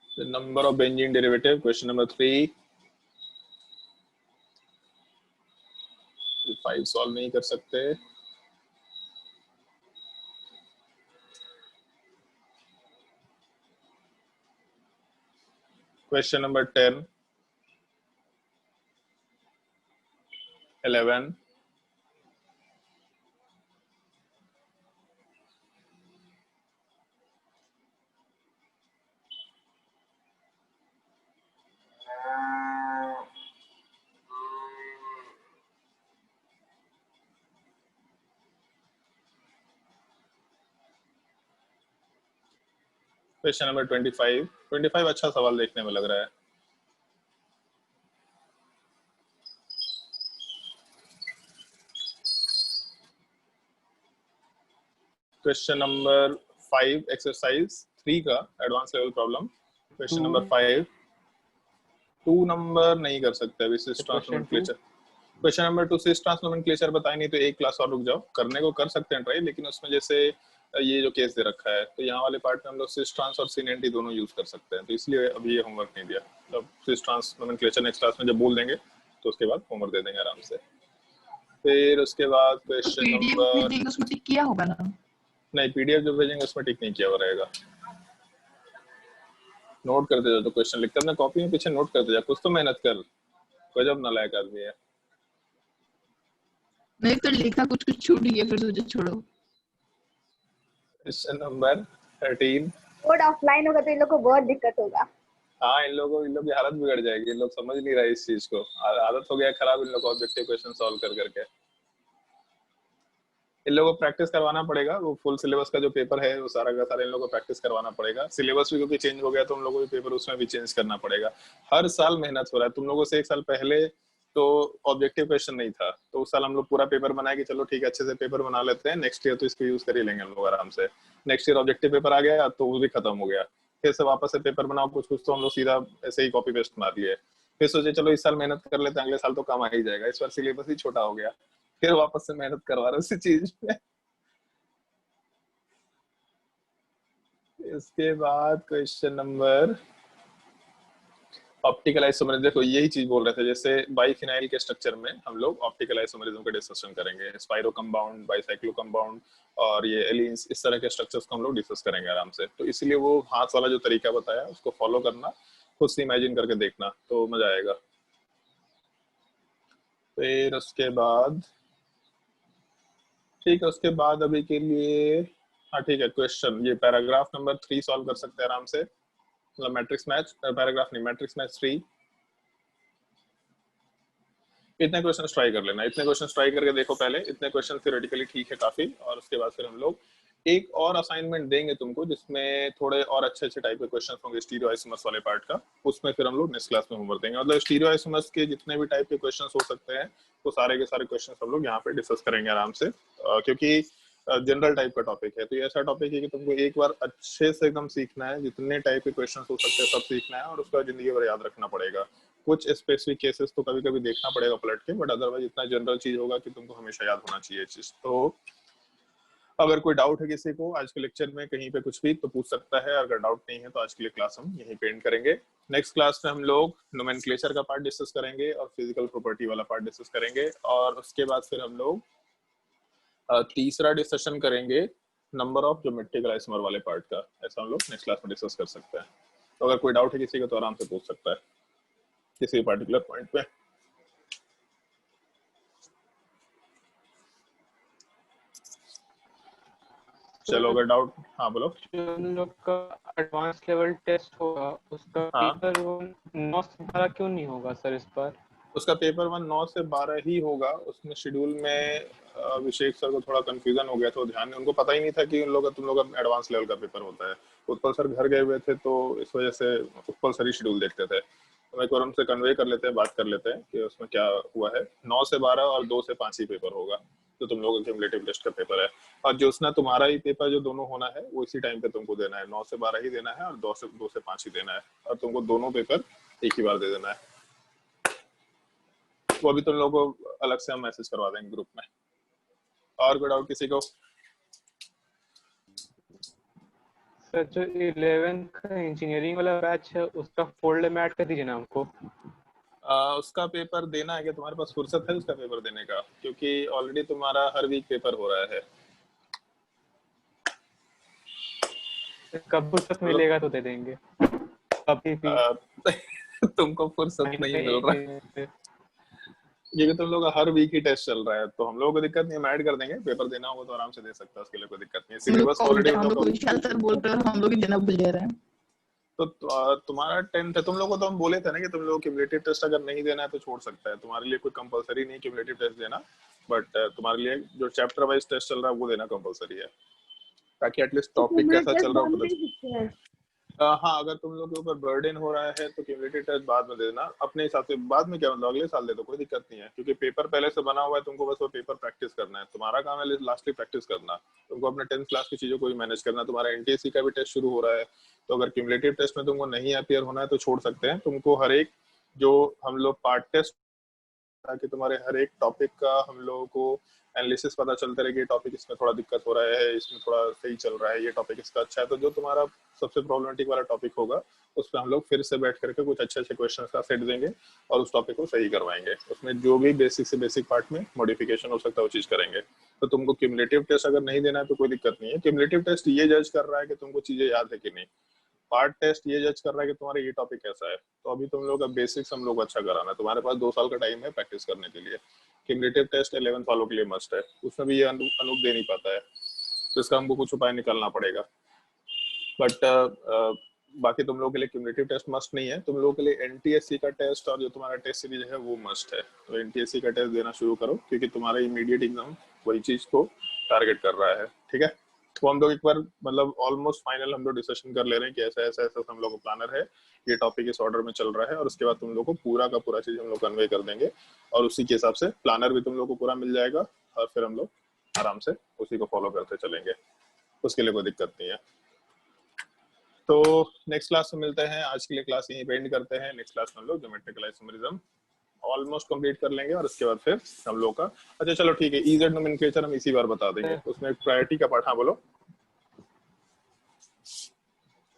the number of Benzian derivative, question number 3। 5 solve नहीं कर सकते। क्वेश्चन नंबर 10, 11, क्वेश्चन नंबर 25 अच्छा सवाल देखने में लग रहा है। क्वेश्चन नंबर 5 एक्सरसाइज 3 का advance level problem. Question number 5, 2 number नहीं कर सकते अभी। सिस ट्रांसनोमेनक्लेचर क्वेश्चन नंबर 2 सिस ट्रांसनोमेनक्लेचर बताए नहीं तो एक क्लास और रुक जाओ। करने को कर सकते हैं ट्राई, लेकिन उसमें जैसे ये जो केस दे रखा है तो यहाँ वाले पार्ट में हम लोग सिस ट्रांस और सिन एंटी दोनों यूज कर सकते हैं, तो इसलिए अभी ये होमवर्क नहीं दिया। अब सिस ट्रांसनोमेनक्लेचर नेक्स्ट क्लास में जब बोल देंगे तो उसके बाद होमवर्क दे देंगे आराम से। फिर उसके बाद क्वेश्चन नंबर, उसमें टिक किया होगा ना? नहीं, पीडीएफ जो भेजेंगे उसमें टिक नहीं किया हुआ रहेगा। नोट करते जाओ, जो क्वेश्चन लिखते अपने कॉपी में पीछे नोट करते जा, कुछ तो मेहनत कर, कोई जब नालायक आदमी है। नहीं तो लिखा कुछ कुछ छूट गया, फिर सोचा छोड़ो। Question number 13। कोड ऑफलाइन होगा तो इन लोग को बहुत दिक्कत होगा। हाँ, इन लोगों की हालत बिगड़ जाएगी, इन लोग समझ नहीं रहे इस चीज को, आदत हो गया खराब इन लोग को ऑब्जेक्टिव क्वेश्चन सॉल्व कर करके। इन लोगों को प्रैक्टिस करवाना पड़ेगा, वो फुल सिलेबस का जो पेपर है वो सारा का सारा इन लोगों को प्रैक्टिस करवाना पड़ेगा। सिलेबस भी क्योंकि चेंज हो गया तो हम लोगों को पेपर उसमें भी चेंज करना पड़ेगा। हर साल मेहनत हो रहा है, तुम लोगों से एक साल पहले तो ऑब्जेक्टिव क्वेश्चन नहीं था, तो उस साल हम लोग पूरा पेपर बनाए कि चलो ठीक है अच्छे से पेपर बना लेते हैं, नेक्स्ट ईयर तो इसको यूज कर ही लेंगे हम लोग आराम से। नेक्स्ट ईयर ऑब्जेक्टिव पेपर आ गया तो वो भी खत्म हो गया, फिर से वापस से पेपर बनाओ, कुछ कुछ तो हम लोग सीधा ऐसे ही कॉपी पेस्ट मार लिए। फिर सोचे चलो इस साल मेहनत कर लेते हैं, अगले साल तो काम आ ही जाएगा, इस बार सिलेबस ही छोटा हो गया, फिर वापस से मेहनत करवा रहे उसी चीज में। इसके बाद क्वेश्चन नंबर ऑप्टिकल आइसोमरिज्म, देखो यही चीज बोल रहे थे, जैसे बाइफिनाइल के स्ट्रक्चर में हम लोग ऑप्टिकल आइसोमरिज्म का डिस्कशन करेंगे, स्पाइरो कंपाउंड, बाइसाइक्लो कंपाउंड और ये एलिन्स, इस तरह के स्ट्रक्चर्स को हम लोग डिस्कस करेंगे आराम से। तो इसलिए वो हाथ वाला जो तरीका बताया उसको फॉलो करना, खुद से इमेजिन करके देखना तो मजा आएगा। फिर उसके बाद ठीक है, उसके बाद अभी के लिए हाँ ठीक है, क्वेश्चन ये पैराग्राफ नंबर 3 सॉल्व कर सकते हैं आराम से, मतलब मैट्रिक्स मैच, पैराग्राफ नहीं मैट्रिक्स मैच 3। इतने क्वेश्चन ट्राई कर लेना, इतने क्वेश्चन ट्राई करके देखो पहले, इतने क्वेश्चन थियोरेटिकली ठीक है काफी, और उसके बाद फिर हम लोग एक और असाइनमेंट देंगे तुमको जिसमें थोड़े और अच्छे अच्छे टाइप के क्वेश्चन होंगे स्टीरियो आइसोमर्स वाले पार्ट का, उसमें फिर हम लोग नेक्स्ट क्लास में होमवर्क देंगे। मतलब स्टीरियो आइसोमर्स के जितने भी टाइप के क्वेश्चन हो सकते हैं वो सारे के सारे क्वेश्चन हम लोग यहाँ पे डिस्कस करेंगे आराम से, क्योंकि जनरल टाइप का टॉपिक है, तो ये ऐसा टॉपिक है कि तुमको एक बार अच्छे से एकदम सीखना है, जितने टाइप के क्वेश्चन हो सकते हैं सब सीखना है, और उसका जिंदगी भर याद रखना पड़ेगा। कुछ स्पेसिफिक केसेस तो कभी कभी देखना पड़ेगा पलट के, बट अदरवाइज इतना जनरल चीज होगा कि तुमको हमेशा याद होना चाहिए चीज। तो अगर कोई डाउट है किसी को आज के लेक्चर में कहीं पे कुछ भी तो पूछ सकता है, अगर डाउट नहीं है तो आज के लिए क्लास हम यहीं पे एंड करेंगे। नेक्स्ट क्लास में हम लोग नोमेनक्लेचर का पार्ट डिस्कस करेंगे और फिजिकल प्रॉपर्टी वाला पार्ट डिस्कस करेंगे, और उसके बाद फिर हम लोग तीसरा डिस्कशन करेंगे नंबर ऑफ ज्योमेट्रिकल आइसोमर वाले पार्ट का, ऐसा हम लोग नेक्स्ट क्लास में डिस्कस कर सकते हैं। तो अगर कोई डाउट है किसी का तो आराम से पूछ सकता है किसी पर्टिकुलर पॉइंट पे। चलो अगर डाउट, हाँ बोलो। जो हम लोग का एडवांस लेवल टेस्ट होगा उसका हाँ। पेपर 9 से 12 क्यों नहीं होगा सर इस बार? उसका पेपर 1 9 से 12 ही होगा, उसमें शेड्यूल में अभिषेक सर को थोड़ा कंफ्यूजन हो गया था, ध्यान नहीं, उनको पता ही नहीं था कि उन लोग तुम लोग का एडवांस लेवल का पेपर होता है। उत्पल सर घर गए हुए थे तो इस वजह से उत्पल सर ही शेड्यूल देखते थे, तो एक बार उनसे कन्वे कर लेते हैं, बात कर लेते हैं कि उसमें क्या हुआ है। 9 से 12 और 2 से 5 ही पेपर होगा जो तुम लोगों का क्यूमुलेटिव टेस्ट का पेपर है, और ज्योत्सना तुम्हारा ही पेपर जो दोनों होना है वो इसी टाइम पे तुमको देना है, 9 से 12 ही देना है और 2 से 5 ही देना है, और तुमको दोनों पेपर एक ही बार दे देना है। वो अभी तुम लोगों को अलग से हम मैसेज करवा देंगे ग्रुप में। और कोई डाउट किसी को? सर जो 11th का इंजीनियरिंग वाला बैच है उसका फोल्डर में ऐड कर दीजिए ना हमको। उसका पेपर देना है कि तुम्हारे पास फुर्सत है उसका पेपर देने का, क्योंकि ऑलरेडी तुम्हारा हर वीक पेपर हो रहा है। कब फुर्सत मिलेगा तो दे देंगे कभी भी। तुमको फुर्सत नहीं मिल रहा है क्योंकि तुम लोग का हर वीक ही टेस्ट चल रहा है, तो हम लोगों को दिक्कत नहीं है, हम ऐड कर देंगे, पेपर देना होगा तो आराम से दे सकता है, उसके लिए कोई दिक्कत नहीं है। सिलेबस ऑलरेडी हम लोग को विशाल सर बोल रहे हैं, हम लोग ही देना भूल जा रहे हैं। तो तुम्हारा 10th है, तुम लोगों को तो हम बोले थे ना कि तुम लोग क्यूमुलेटिव टेस्ट अगर नहीं देना है तो छोड़ सकता है, तुम्हारे लिए कोई कंपलसरी नहीं क्यूमुलेटिव टेस्ट देना, बट तुम्हारे लिए जो चैप्टर वाइज टेस्ट चल रहा है वो देना कंपलसरी है, ताकि एटलीस्ट टॉपिक कैसा चल रहा हो। हाँ, अगर तुम लोग के ऊपर बर्डन हो रहा है तो क्यूमुलेटिव टेस्ट बाद में देना अपने हिसाब से, बाद में क्या मतलब अगले साल दे दो, कोई दिक्कत नहीं है, क्योंकि पेपर पहले से बना हुआ है, तुमको बस वो पेपर प्रैक्टिस करना है, तुम्हारा काम है लास्टली प्रैक्टिस करना, तुमको अपने 10th क्लास की चीजों को भी मैनेज करना। तुम्हारा एनटीएससी का भी टेस्ट शुरू हो रहा है, तो अगर क्यूमुलेटिव टेस्ट में तुमको नहीं अपीयर होना है तो छोड़ सकते हैं। तुमको हर एक जो हम लोग पार्ट टेस्ट, ताकि तुम्हारे हर एक टॉपिक का हम लोगों को एनालिसिस पता चलता रहे कि टॉपिक इसमें थोड़ा दिक्कत हो रहा है, इसमें थोड़ा सही चल रहा है, ये टॉपिक इसका अच्छा है, तो जो तुम्हारा सबसे प्रॉब्लमेटिक वाला टॉपिक होगा उस पर हम लोग फिर से बैठ करके कुछ अच्छे अच्छे क्वेश्चंस का सेट देंगे और उस टॉपिक को सही करवाएंगे। उसमें जो भी बेसिक से बेसिक पार्ट में मॉडिफिकेशन हो सकता है वो चीज करेंगे। तो तुमको क्यूमुलेटिव टेस्ट अगर नहीं देना है तो कोई दिक्कत नहीं है, क्यूमुलेटिव टेस्ट ये जज कर रहा है कि तुमको चीजें याद है कि नहीं, पार्ट टेस्ट ये जज कर रहा है कि तुम्हारा ये टॉपिक कैसा है। तो अभी तुम लोग का बेसिक्स हम लोग अच्छा कराना है, तुम्हारे पास 2 साल का टाइम है प्रैक्टिस करने के लिए। क्यूमुलेटिव टेस्ट 11th वालों के लिए मस्ट है, उसमें भी ये अनूप दे नहीं पाता है, तो इसका हमको कुछ उपाय निकालना पड़ेगा। बट बाकी तुम लोगों के लिए क्यूमुलेटिव टेस्ट मस्ट नहीं है, तुम लोगों के लिए एनटीएससी का टेस्ट और जो तुम्हारा टेस्ट सीरीज है वो मस्ट है। तो एनटीएससी का टेस्ट देना शुरू करो, क्योंकि तुम्हारा इमीडिएट एग्जाम वही चीज को टारगेट कर रहा है, ठीक है। तो हम लोग एक बार मतलब ऑलमोस्ट फाइनल हम लोग डिस्कशन कर ले रहे हैं कि ऐसा ऐसा ऐसा हम लोग का प्लानर है, ये टॉपिक इस ऑर्डर में चल रहा है, और उसके बाद तुम लोग को पूरा का पूरा चीज हम लोग कन्वे कर देंगे, और उसी के हिसाब से प्लानर भी तुम लोग को पूरा मिल जाएगा, और फिर हम लोग आराम से उसी को फॉलो करते चलेंगे, उसके लिए कोई दिक्कत नहीं है। तो नेक्स्ट क्लास में मिलते हैं, आज के लिए क्लास यहीं पे एंड करते हैं। नेक्स्ट क्लास में हम लोग ज्योमेट्रिकल आइसोमेरिज्म ऑलमोस्ट कंप्लीट कर लेंगे, और उसके बाद फिर हम लोग का अच्छा चलो ठीक है, ईजेड नोमेनक्लेचर हम इसी बार बता देंगे, उसमें प्रायोरिटी का पार्ट। हाँ बोलो।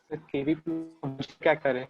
केवी क्या करें?